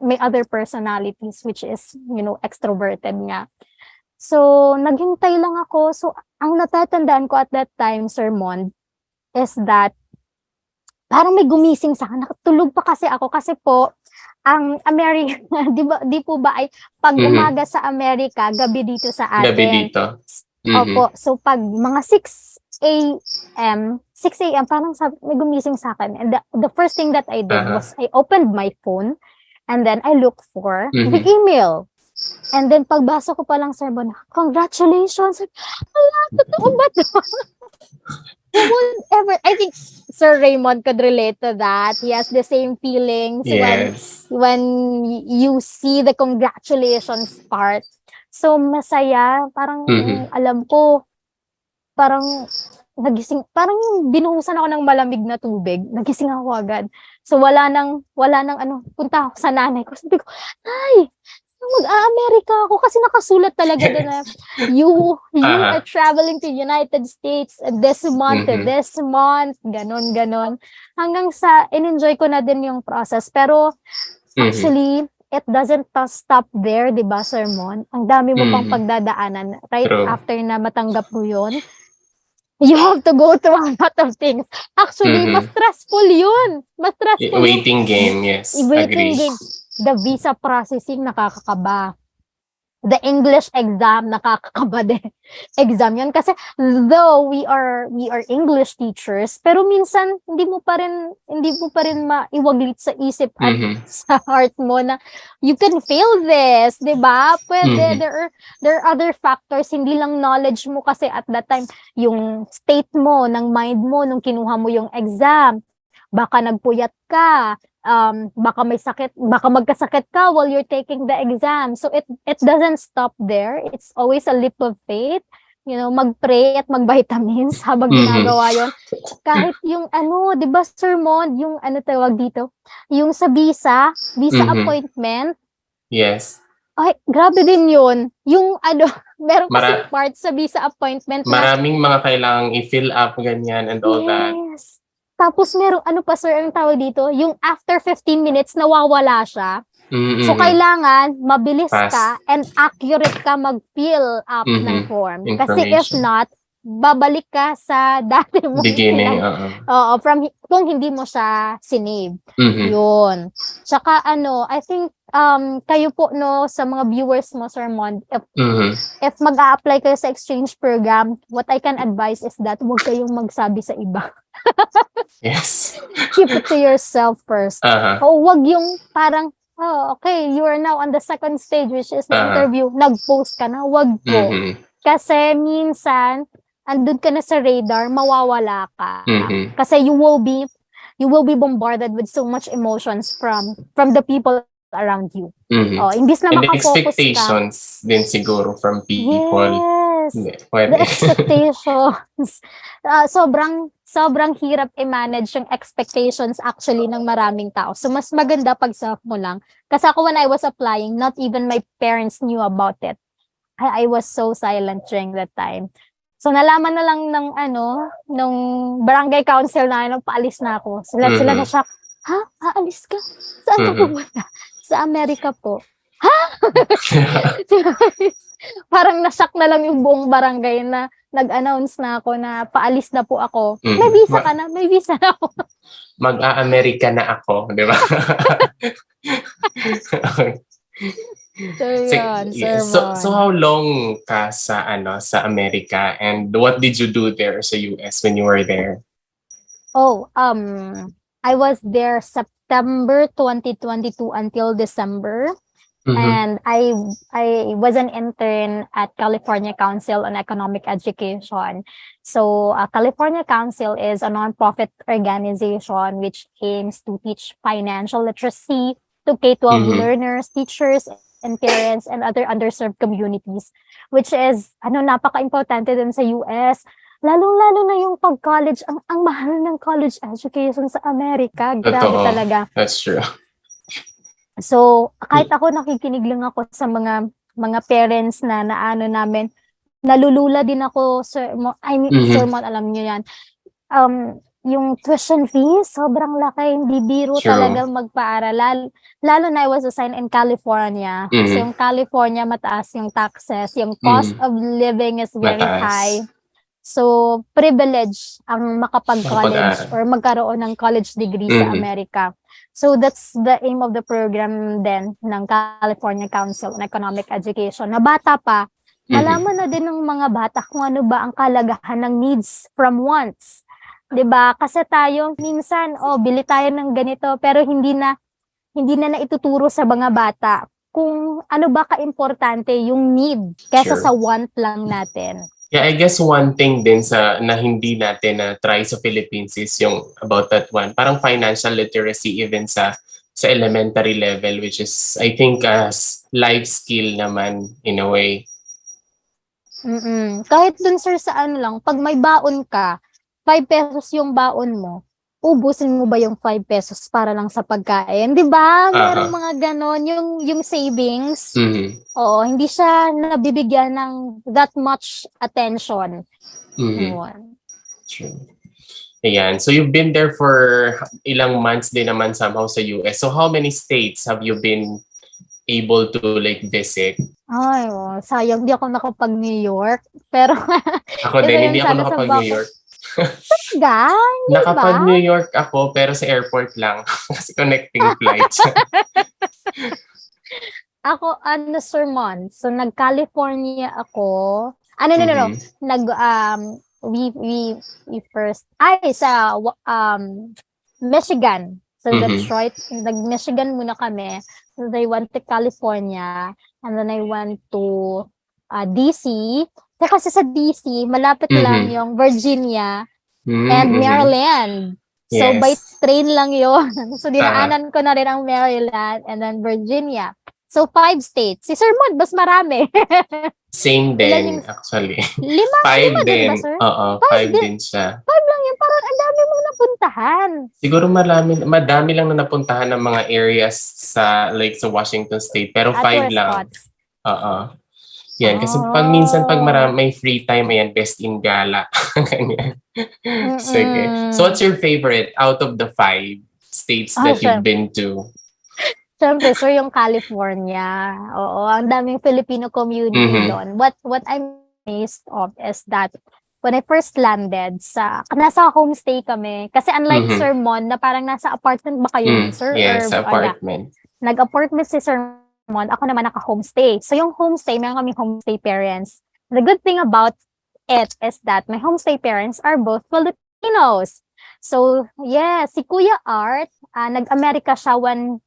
my other personalities, which is, extroverted nga. So, naghintay lang ako. So, ang natatandaan ko at that time, Sir Mon, is that parang may gumising sa akin. Nakatulog pa kasi ako kasi po, ang America, di po ba ay pag Mhm. umaga sa Amerika, gabi dito sa Gabi atin. dito. Opo, Mhm. so pag mga 6 a.m., parang may gumising sa akin. And the first thing that I did Aha. was I opened my phone and then I looked for the Mhm. email. And then pagbasa ko pa lang, Sir Bon, congratulations. Hala, totoo ba to? Who would ever, I think Sir Reymund could relate to that. He has the same feelings Yes. when you see the congratulations part. So masaya, parang Mhm. alam ko, parang parang yung binuhusan ako ng malamig na tubig, nagising ako agad. So wala nang ano, punta ako sa nanay ko. Sabi ko, "Nay, mag-a-Amerika ako," kasi nakasulat talaga doon na you are Aha. traveling to United States Mhm. this month, ganon. Hanggang sa in-enjoy ko na din yung process. Pero Mhm. actually, it doesn't stop there, 'di ba, Sir Mon? Ang dami mo pang Mhm. pagdadaanan right True. after na matanggap mo 'yun. You have to go through a lot of things. Actually, mas Mhm. stressful 'yun. Mas stressful yung Waiting game, yes. waiting Agree. game. The visa processing, nakakakaba. The English exam, nakakakaba din. Exam 'yun kasi though we are English teachers, pero minsan hindi mo pa rin maiwaglit sa isip at Mhm. sa heart mo na you can fail this, 'di ba? Pwede, Mhm. there are other factors, hindi lang knowledge mo kasi at that time, yung state mo, ng mind mo nung kinuha mo yung exam. Baka nagpuyat ka, baka may sakit, baka magkasakit ka while you're taking the exam. So it doesn't stop there. It's always a leap of faith. Mag-pray at mag-vitamins habang Mhm. ginagawa yon. Kahit yung ano, 'di ba, Sir Mon, yung ano tawag dito, yung sa visa Mhm. appointment, Yes. ay grabe din yun. Yung ano, meron kasing Mara part sa visa appointment na Maraming mga kailangang i-fill up ganyan and all that. yes. Tapos merong ano pa, Sir, anong tawag dito, yung after 15 minutes nawawala siya. So, Mhm. kailangan mabilis ka Fast. and accurate ka mag-fill up ng Mhm. form. Kasi if Information. not, babalik ka sa dati mong Beginning, oo. oo, kung hindi mo siya sinave. Mhm. Yun. Tsaka ano, I think, kayo po, no, sa mga viewers mo, Sir Mon, Mhm. if mag-a-apply kayo sa exchange program, what I can advise is that huwag kayong magsabi sa iba. Yes. Keep it to yourself first. Aha. O wag yung parang, oh, okay, you are now on the second stage, which is the Aha. interview. Nag-post ka na, wag po. Mhm. Kasi minsan, andun ka na sa radar, mawawala ka. Mhm. Kasi you will be bombarded with so much emotions from the people around you. Mhm. Imbis na And makafocus ka, expectations din siguro from people. yes, Hindi, the puwede. expectations. Sobrang hirap i-manage yung expectations actually ng maraming tao. So, mas maganda pag self mo lang. Kasi ako when I was applying, not even my parents knew about it. I was so silent during that time. So, nalaman na lang nung barangay council na nung paalis na ako. Sila na Mhm. shock. Ha? Aalis ka? Saan ka Mhm. pupunta? Sa Amerika po. Ha? Parang na-shock na lang yung buong barangay na nag-announce na ako na paalis na po ako. May Mhm. visa ka na? May visa na ako. Mag-a-Amerika na ako, 'di ba? Okey. So, yun, Sir Yes. So Mon. how long ka sa Amerika, and what did you do there sa US when you were there? Oh, I was there September 2022 until December. Mhm. And I was an intern at California Council on Economic Education. So, California Council is a nonprofit organization which aims to teach financial literacy to K-12 Mhm. learners, teachers, and parents and other underserved communities, which is napaka-importante din sa US. Lalong-lalo na yung pag-college, ang mahal ng college education sa Amerika, grabe Totoo. talaga. That's true. So, kahit ako nakikinig lang ako sa mga parents na namin, nalulula din ako, Sir Mon, Mhm. alam niyo 'yan. Um, yung tuition fee, sobrang laki. Hindi biro True. talagang magpaaral. Lalo na I was assigned in California. So, yung California, mataas yung taxes. Yung cost of living is very high. Mataas. So, privilege ang makapag-college Makapag-aral. or magkaroon ng college degree sa Amerika. So, that's the aim of the program din ng California Council on Economic Education. Na bata pa, malaman na din ng mga bata kung ano ba ang kalagahan ng needs from wants. 'Di ba? Kasi tayo minsan, bili tayo ng ganito pero hindi na naituturo sa mga bata kung ano ba kaimportante yung need kaysa sa want lang natin. Yeah, I guess one thing din na hindi natin na try sa Philippines is yung about that one. Parang financial literacy even sa elementary level, which is I think as life skill naman in a way. Kahit dun sir sa ano lang, pag may baon ka, 5 pesos yung baon mo, ubusin mo ba yung 5 pesos para lang sa pagkain? 'Di ba? Merong mga ganon, yung savings. Oo, hindi siya nabibigyan ng that much attention. True. Ayan. So you've been there for ilang months din naman somehow sa US. So how many states have you been able to like visit? Ay, sayang di ako nakapag-New York. Pero ako din, hindi ako nakapag-New York. Talaga? Hindi ba? Nakapag-New York ako pero sa airport lang. Kasi connecting flights. Ako, sermon. So, nag-California ako. No. We first, sa Michigan. So, Detroit. Nag-Michigan muna kami. So, I went to California. And then I went to DC. Kasi sa DC, malapit lang yung Virginia and Maryland. So, by train lang yun. So, dinaanan ko na rin ang Maryland and then Virginia. So, 5 states. Si Sir Mon, mas marami. Same din, actually. 5 din. ba, sir? Oo, 5 din siya. 5 lang yun. Parang ang dami mong napuntahan. Siguro madami lang na napuntahan ng mga areas sa Washington State. Pero 5 lang. Oo. Yan, kasi minsan pag may free time, ayan, best in gala. Ganyan. Sige. So what's your favorite out of the 5 states that you've been to? Siyempre, sir, yung California. Oo, ang daming Filipino community doon. What I'm amazed of is that when I first landed, nasa homestay kami. Kasi unlike Sir Mon, na parang nasa apartment ba kayo, sir? Yes, apartment. Nag-apartment si Sir Mon, ako naman naka-homestay. So yung homestay, meron kaming homestay parents. The good thing about it is that my homestay parents are both Filipinos. So, yeah, si Kuya Art, nag-Amerika siya when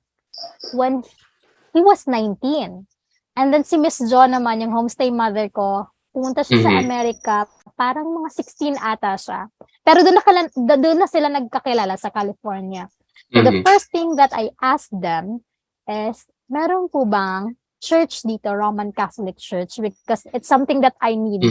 he was 19. And then si Miss Jo naman, yung homestay mother ko, pumunta siya sa Amerika, parang mga 16 ata siya. Pero doon na sila nagkakilala sa California. So the first thing that I asked them is, meron po bang church dito, Roman Catholic Church? Because it's something that I need.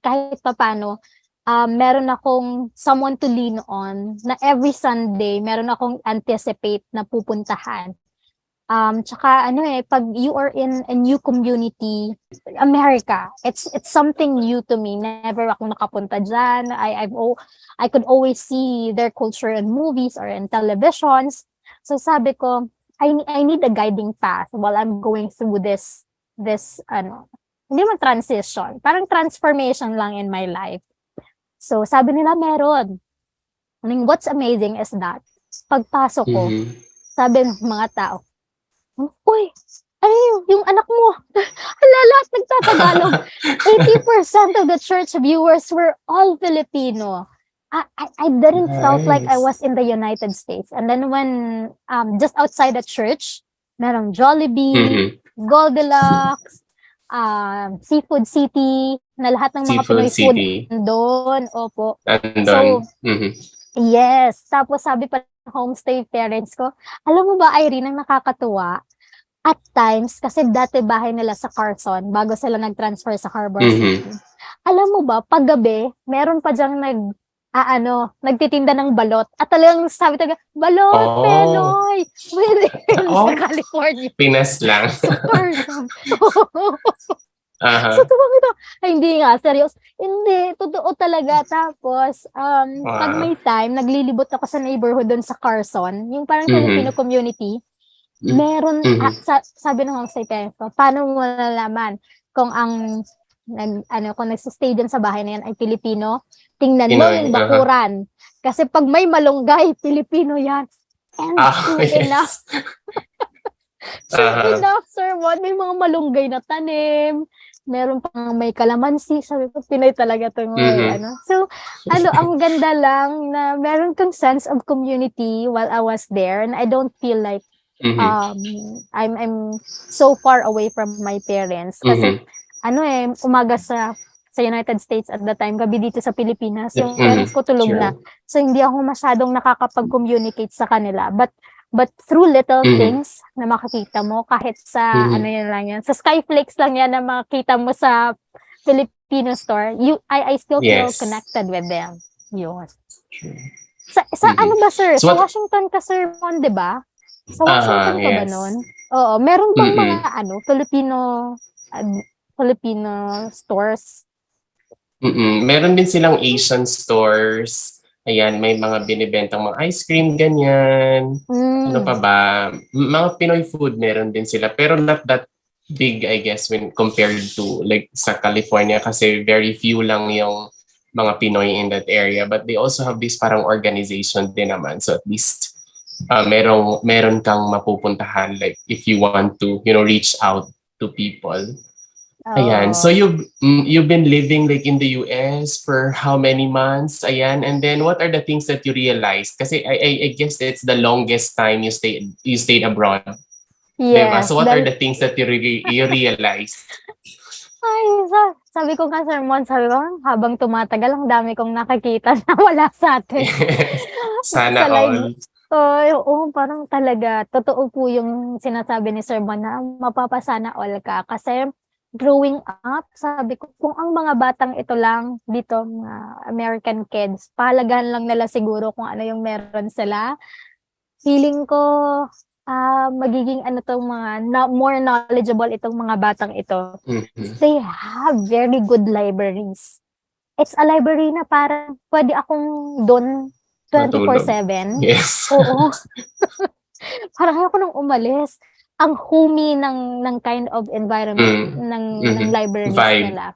Kahit paano, meron akong someone to lean on na every Sunday, meron akong anticipate na pupuntahan. Tsaka pag you are in a new community, America, it's something new to me. Never akong nakapunta dyan. I could always see their culture in movies or in televisions. So sabi ko, I need a guiding path while I'm going through this hindi man transition, parang transformation lang in my life. So sabi nila meron. What's amazing is that pagpasok ko, sabi ng mga tao, uy, ano yung anak mo? Lahat nagtatagalog. 80% of the church viewers were all Filipino. I didn't felt like I was in the United States. And then when, just outside the church, merong Jollibee, Goldilocks, Seafood City, na lahat ng mga Pinoy food doon. Opo. So, yes. Tapos sabi pa ng homestay parents ko, alam mo ba, Irene, ang nakakatuwa, at times, kasi dati bahay nila sa Carson, bago sila nag-transfer sa Harbor City. Alam mo ba, paggabi, meron pa dyang nagtitinda ng balot. At talagang sabi talaga, balot, Penoy! Sa California. Pinas lang. Sa Carson. So, Aha. tuwang ito, ay, hindi nga, serious. Hindi, totoo talaga. Tapos, pag Wow. may time, naglilibot ako sa neighborhood doon sa Carson, yung parang Filipino Mhm. community, Mm. meron, Mhm. sabi ng homestay parents ko, paano mo nalaman kung kung nagsistay dyan sa bahay na yan ay Filipino, tingnan mo Pinoy, yung aha. bakuran. Kasi pag may malunggay, Filipino yan. And true enough, Yes. true Aha. enough, Sir Juan, may mga malunggay na tanim, meron pang may kalamansi, sabi ko, Pinoy talaga itong may Mhm. So, ang ganda lang na meron kang sense of community while I was there, and I don't feel like Mhm. um, I'm so far away from my parents. Kasi, Mhm. umaga sa United States at the time, gabi dito sa Pilipinas, yung Mhm. parents ko tulog na. True. So, hindi ako masyadong nakakapag-communicate sa kanila. But through little Mhm. things na makikita mo, kahit sa, Mhm. yan lang yan, sa Skyflakes lang yan na makikita mo sa Filipino store, I still feel Yes. connected with them. Yun. True. Sa Mhm. ano ba, sir? So Sa what Washington ka, Sir Mon, di ba? Sa aha, Washington ka ba yes. nun? Oo. Meron bang mga, Mm. ad- Filipino stores? Meron din silang Asian stores. Ayan, may mga binibentang mga ice cream, ganyan. Ano Mm. pa ba? Mga Pinoy food meron din sila. Pero not that big, I guess, when compared to like sa California kasi very few lang yung mga Pinoy in that area. But they also have this parang organization din naman. So at least meron kang mapupuntahan like if you want to, reach out to people. Ayan. So Oo. you've been living like in the US for how many months? Ayan. And then what are the things that you realized? Kasi I guess it's the longest time you stayed abroad, 'di ba? Yes. So what are the things that you realized? Ay, sabi ko nga, Sir Mon, sabi ko, habang tumatagal, ang dami kong nakikita na wala sa atin. Yes. Sa Sana live, all. oo, parang talaga, totoo po yung sinasabi ni Sir Mon na mapapasana all ka. Kasi growing up, sabi ko, kung ang mga batang ito lang dito, mga American kids, pahalagahan lang nila siguro kung ano yung meron sila. Feeling ko, magiging ano 'tong mga more knowledgeable itong mga batang ito. Mhm. They have very good libraries. It's a library na parang puwede akong dun Matulog. 24/7. Yes. Oo, parang ayoko nang umalis. Ang homey ng kind of environment Mm. ng Mhm. libraries Vibe. nila.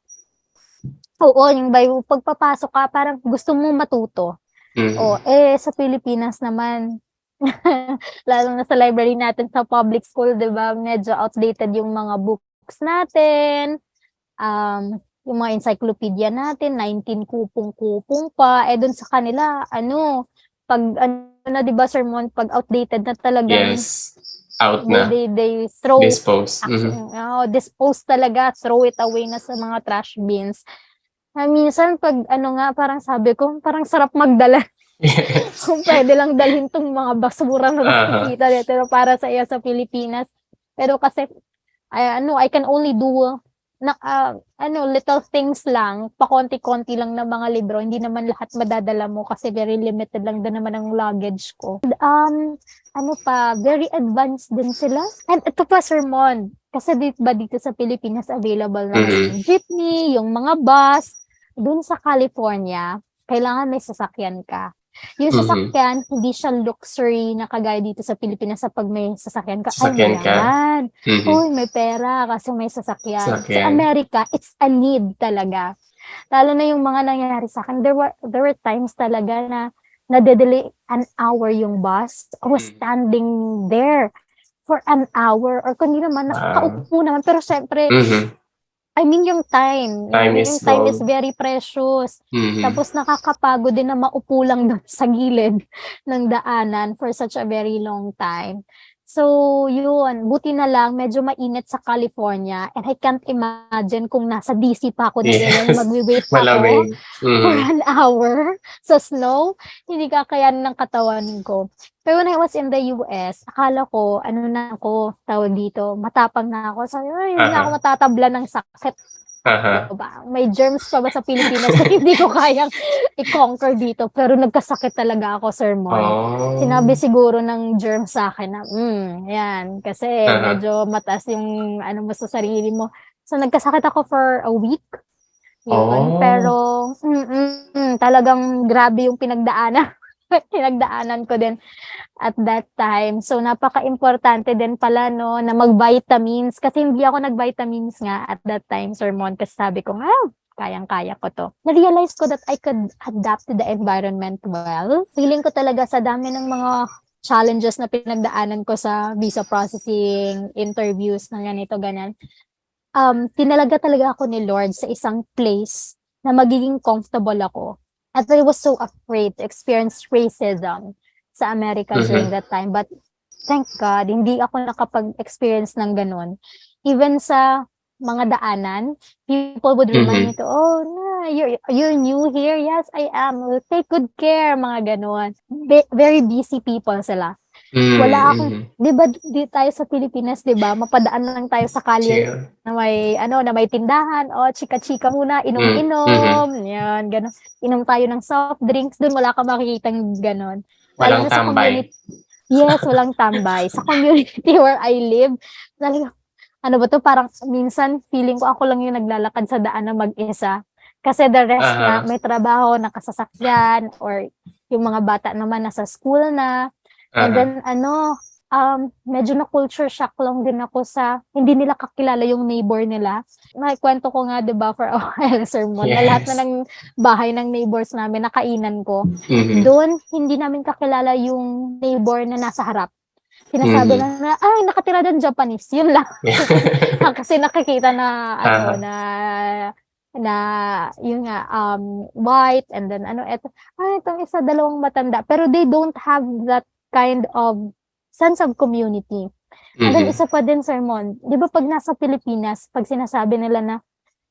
Oo, yung pagpapasok ka parang gusto mong matuto. Mhm. Sa Pilipinas naman, lalo na sa library natin sa public school, 'di ba, medyo outdated yung mga books natin, yung mga encyclopedia natin 19 kupong-kupong pa, dun sa kanila 'pag 'di ba, sermon 'pag outdated na talagang Yes. Out they na. they they throw Dispose. Mhm. action dispose talaga, throw it away na sa mga trash bins. Minsan 'pag nga, parang sabi ko, parang sarap magdala. Yes. Kung puwede lang dalhin 'tong mga basura na Uh-huh. nakikita dito para sa Pilipinas. Pero kasi I can only do little things lang, pakonti-konti lang na mga libro, hindi naman lahat madadala mo kasi very limited lang din naman ang luggage ko. Very advanced din sila. And ito pa, sermon, kasi dito sa Pilipinas available naman Mhm. yung jeepney, yung mga bus. Dun sa California, kailangan may sasakyan ka. Yung Mhm. sasakyan, hindi siya luxury na kagaya dito sa Pilipinas sa 'pag may sasakyan ka, ay Sasakyan ka. mayaman. Mhm. Uy, may pera kasi may sasakyan. Sa Sasakyan. Amerika, it's a need talaga. Lalo na yung mga nangyari sa'kin, there were times talaga na nade-delay an hour yung bus. I was standing there for an hour or kung hindi naman, Wow. nakaupo naman. Pero siyempre, Mhm. yung time, Time yung is time is gold. very precious. Mhm. Tapos nakakapagod din na maupo lang dun sa gilid ng daanan for such a very long time. So, yun, buti na lang medyo mainit sa California, and I can't imagine kung nasa DC pa ako na area yung Yes. magwi-wait ako Malamig. for Mhm. an hour sa snow, hindi kakayanin ng katawan ko. Pero when I was in the US, akala ko, na ako, tawag dito, matapang na ako. Sabi ko, "Ay, hindi na ako Aha. matatabla ng sakit." Aha. Ba? May germs pa ba sa Pilipinas na hindi ko kayang i-conquer dito? Pero nagkasakit talaga ako, sermon. Sinabi Oh. siguro ng germs sa akin na, yan, kasi Aha. medyo mataas yung mo sa sarili mo. So, nagkasakit ako for a week. Yun, Oh. pero talagang grabe yung pinagdaanan ko din at that time. So, napaka-importante din pala 'no, na mag-vitamins kasi hindi ako nag-vitamins nga at that time, sermon, kasi sabi ko nga, kayang-kaya ko 'to. Na-realize ko that I could adapt to the environment well. Feeling ko talaga sa dami ng mga challenges na pinagdaanan ko sa visa processing, interviews na ganito, ganyan, tinalaga talaga ako ni Lord sa isang place na magiging comfortable ako. At I was so afraid to experience racism sa Amerika during Mhm. that time. But thank God, hindi ako nakapag-experience ng gano'n. Even sa mga daanan, people would remind me Mhm. to, "Oh, na, you're new here?" "Yes, I am." "Well, take good care," mga gano'n. Very busy people sila. Wala akong Mhm. 'di ba di tayo sa Pilipinas 'di ba, mapadaan lang tayo sa kalye Chill. na may ano, na may tindahan, o chika-chika muna, Mhm. inom-inom, 'yan gano'n. Inom tayo ng soft drinks, dun wala kang makikitang gano'n. Lalo Walang na sa tambay. yes, walang tambay. Sa community where I live, talagang ano ba 'to, parang minsan feeling ko ako lang yung naglalakad sa daan na mag-isa. Kasi the rest nga Aha. may trabaho, nakasasakyan, or yung mga bata naman nasa school na. And Aha. then ano, medyo na-culture shock lang din ako sa hindi nila kakilala yung neighbor nila. Naikuwento ko nga 'di ba for a while, sermon, na lahat na Yes. ng bahay ng neighbors namin na kainan ko, Mhm. dun hindi namin kakilala yung neighbor na nasa harap. Sinasabi Mhm. lang na, "Ay, nakatira diyan Japanese." Yun lang. Kasi nakikita na ano, Aha. na yun nga, white, and then ano, itong isa, dalawang matanda. Pero they don't have that kind of sense of community. And then Mhm. isa pa din, sermon, 'di ba 'pag nasa Pilipinas, 'pag sinasabi nila na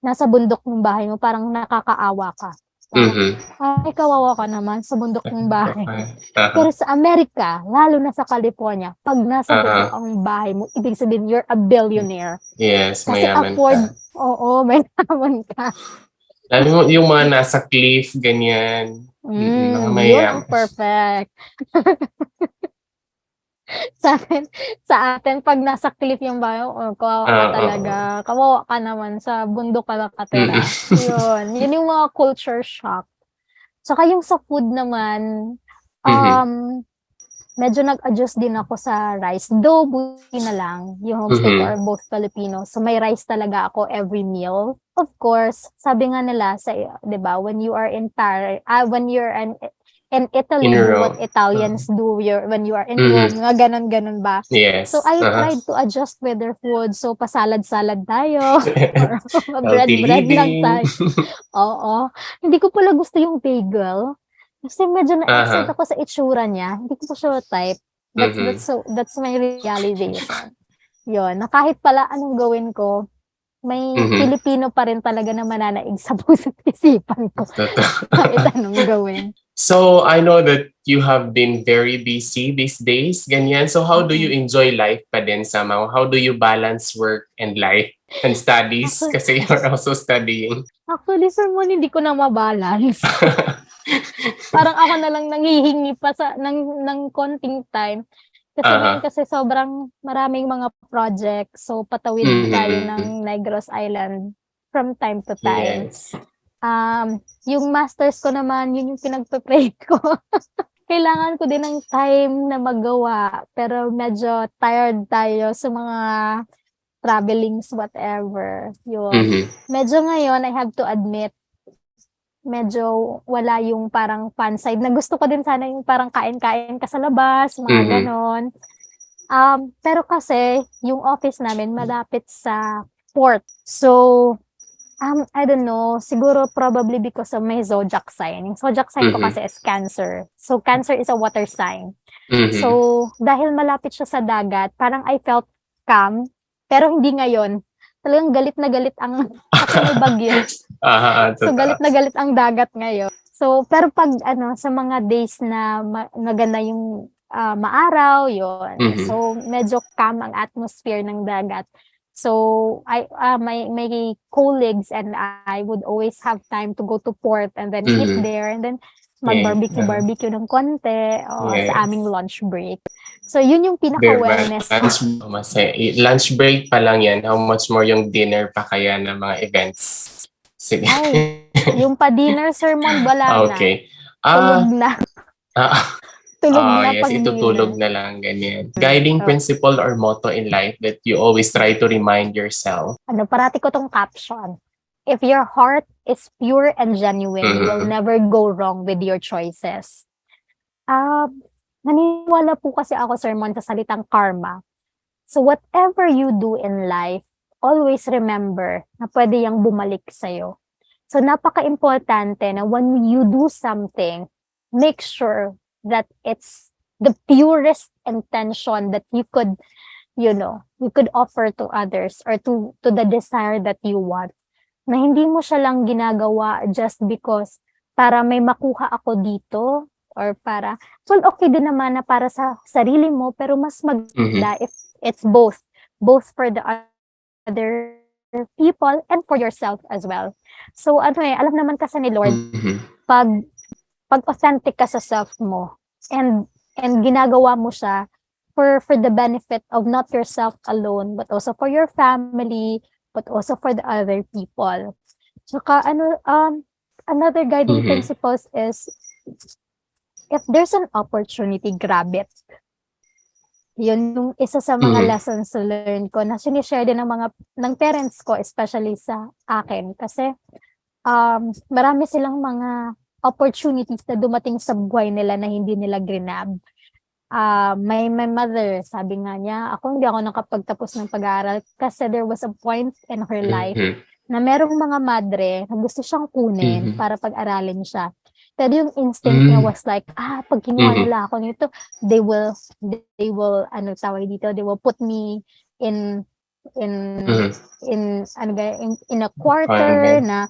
nasa bundok ng bahay mo, parang nakakaawa ka. Parang, Mhm. "Ay, kawawa ka naman sa bundok ng bahay mo." Okey. Aha. Pero sa Amerika, lalo na sa California, 'pag nasa bundok Oo. ang bahay mo, ibig sabihin you're a billionaire. Yes, Kasi mayaman ka. afford, oo, may yaman ka. Lalo mo yung mga nasa cliff, ganyan. Mga Yun ang mayayaman. perfect. Sa'tin sa atin 'pag nasa cliff yung bahay mo, kawawa ka Oo. talaga, kawawa ka naman sa bundok ka Mm. nakatira. Yun yung mga culture shock. Tsaka yung sa food naman, Mhm. um medyo nag-adjust din ako sa rice, though buti na lang yung homestay ko Mhm. are both Filipino, so may rice talaga ako every meal. Of course, sabi nga nila sa 'di ba, when you're in In Italy, a do what row. Italians do when you are in Rome, Mhm. mga gano'n ba. So, Yes. I Uh-huh. tried to adjust with their food, so pasalad-salad tayo or Healthy bread lang living. tayo. Oo, hindi ko pala gusto yung bagel, kasi medyo na-excite Uh-huh. ako sa itsura niya, hindi ko pa siya type. Mhm. That's my realization. Yun, na kahit pala anong gawin ko, may Mhm. Filipino pa rin talaga na mananaig sa puso't isipan ko Totoo. kahit anong gawin. So, I know that you have been very busy these days, ganyan. So, how do you Mm. enjoy life pa din somehow? How do you balance work and life and studies? Actu Kasi you're also studying. actually, sermon, hindi ko na ma-balance. Parang ako na lang nanghihingi pa ng konting time. Kasi ngayon Aha. kasi sobrang maraming mga project, so patawid tayo Mhm. ng Negros Island from time to time. Yes. Yung masters ko naman, yun yung pinagpe-pray ko. Kailangan ko din ng time na magawa, pero medyo tired tayo sa mga travelings, whatever, yun. Mhm. Medyo ngayon, I have to admit, medyo wala yung parang fun side na gusto ko din sana yung parang kain-kain ka sa labas, mga Mhm. gano'n. Pero kasi yung office namin malapit sa port. So, I don't know, siguro probably because of my zodiac sign. Yung zodiac sign ko Mhm. kasi is Cancer. So, Cancer is a water sign. Mhm. So, dahil malapit siya sa dagat, parang I felt calm, pero hindi ngayon. Talagang galit na galit ang kasi may bagyo. So, Totoo. galit na galit ang dagat ngayon. So, pero 'pag ano, sa mga days na maganda yung, maaraw, yun. Mhm. So, medyo calm ang atmosphere ng dagat. So, my colleagues and I would always have time to go to port and then eat Mhm. there, and then Yeah. mag-barbecue-barbecue ng konti, sa aming Yes. lunch break. So yun yung Beer ba? pinaka-wellness ko. Lunch break pa lang yan. How much more yung dinner pa kaya ng mga events? Sige. Ay, yung pa-dinner sermon, wala na. Okay. Tulog Ah, na. ah, Tulog na yes, pag itutulog dinner. na lang, ganyan. Guiding Oh, principle or motto in life that you always try to remind yourself. parati ko tong caption. If your heart is pure and genuine, you will Mhm. never go wrong with your choices. Ah, naniniwala po kasi ako, sermon, sa salitang karma. So whatever you do in life, always remember na pwede yang bumalik sa'yo. So napaka-importante na when you do something, make sure that it's the purest intention that you could offer to others or to the desire that you want. Na hindi mo siya lang ginagawa just because para may makuha ako dito or para, well, okay din naman na para sa sarili mo, pero mas Mhm. maganda if it's both for the other people and for yourself as well. So alam naman kasi ni Lord, Mhm. pag authentic ka sa self mo and ginagawa mo siya for the benefit of not yourself alone, but also for your family, but also for the other people. Tsaka another guiding Mhm. principles is, if there's an opportunity, grab it. Yun yung isa sa mga Mhm. lessons learned ko na sinishare din ng parents ko, especially sa akin. Kasi marami silang mga opportunities na dumating sa buhay nila na hindi nila grinab. My mother, sabi nga niya, hindi ako nakapagtapos ng pag-aaral kasi there was a point in her life Mhm. na merong mga madre na gusto siyang kunin Mhm. para pag-aralin siya. Pero yung instinct niya Mm. was like, pag kinuha Mhm. nila ako nito, they will put me in in Mhm. in a quarter Okay. na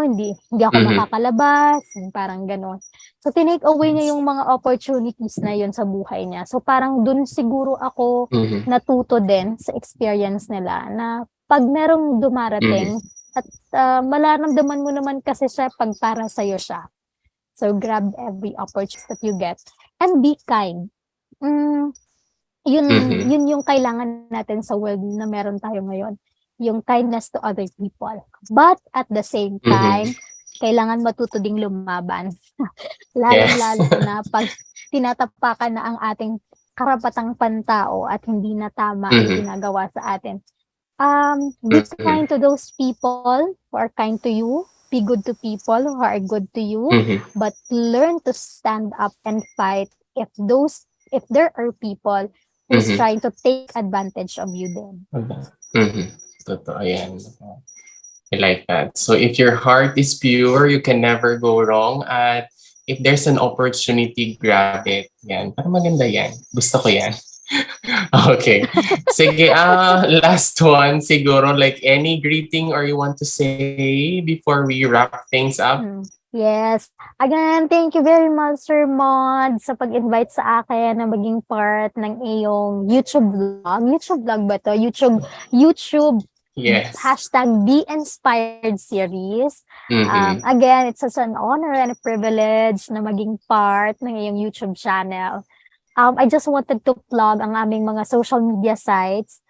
hindi ako Mhm. makakalabas, yung parang gano'n. So tinake away niya yung mga opportunities na yun sa buhay niya. So parang dun siguro ako Mhm. natuto din sa experience nila na pag merong Mhm. dumarating at mararamdaman mo naman kasi siya pag para sa'yo siya. So grab every opportunity that you get and be kind. Mm, yun Mhm. yun yung kailangan natin sa world na meron tayo ngayon, yung kindness to other people. But at the same Mhm. time, kailangan matuto ding lumaban. Yes. Lalong-lalo na 'pag tinatapakan na ang ating karapatang pantao at hindi na tama ang Mhm. ginagawa sa atin. Be Mhm. kind to those people who are kind to you. Be good to people who are good to you, Mhm. but learn to stand up and fight if there are people who's Mhm. trying to take advantage of you then. Mhm. Totoo yan. I like that. So if your heart is pure, you can never go wrong. At if there's an opportunity, grab it. Yan. Parang maganda yan. Gusto ko yan. Okay. Sige, last one siguro, like any greeting or you want to say before we wrap things up? Yes. Again, thank you very much, Sir Mod, sa pag-invite sa akin na maging part ng iyong YouTube vlog. YouTube vlog ba to? YouTube Yes. #Be Inspired series. Mm-hmm. Again, it's such an honor and a privilege na maging part ng iyong YouTube channel. I just wanted to plug ang aming mga social media sites.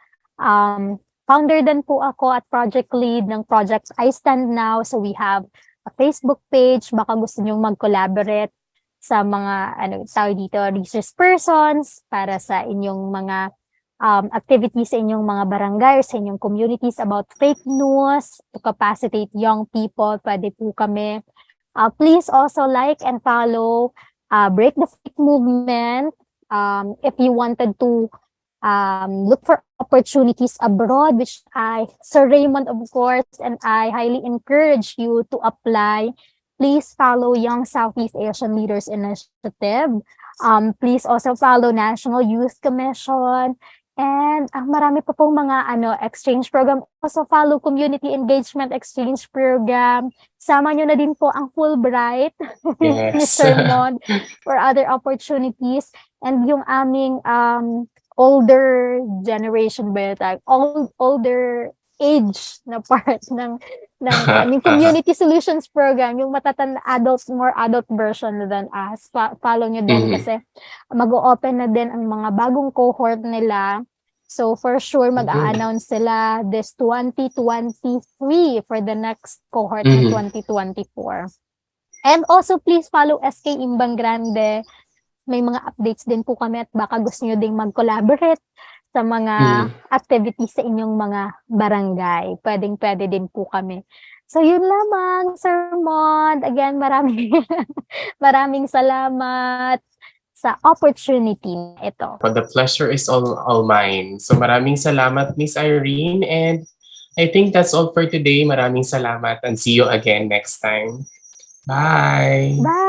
Founder din po ako at project lead ng Project I Stand Now. So we have a Facebook page. Baka gusto nyong mag-collaborate sa mga tawag dito, resource persons para sa inyong mga activities sa inyong mga barangay, sa inyong communities about fake news, to capacitate young people. Pwede po kami. Please also like and follow Break the Fake Movement. If you wanted to look for opportunities abroad, which Sir Reymund, of course, and I highly encourage you to apply. Please follow Young Southeast Asian Leaders Initiative. Please also follow National Youth Commission. And marami pa pong mga exchange program. Also follow Community Engagement Exchange Program. Sama nyo na din po ang Fulbright ni Yes. Sir Mod for other opportunities. And yung aming older generation ba yun, older age na part ng yung community solutions program, yung more adult version than us. Follow nyo din Mhm. kasi mag-o-open na din ang mga bagong cohort nila. So for sure, mag-a-announce sila this 2023 for the next cohort na Mhm. 2024. And also, please follow SK Imbang Grande. May mga updates din po kami at baka gusto nyo ding mag-collaborate sa mga Mhm. activities sa inyong mga barangay. Pwedeng-pwede din po kami. So, yun lamang, Sir Mod. Again, maraming salamat sa opportunity na ito. The pleasure is all mine. So maraming salamat, Miss Irene. And I think that's all for today. Maraming salamat and see you again next time. Bye! Bye!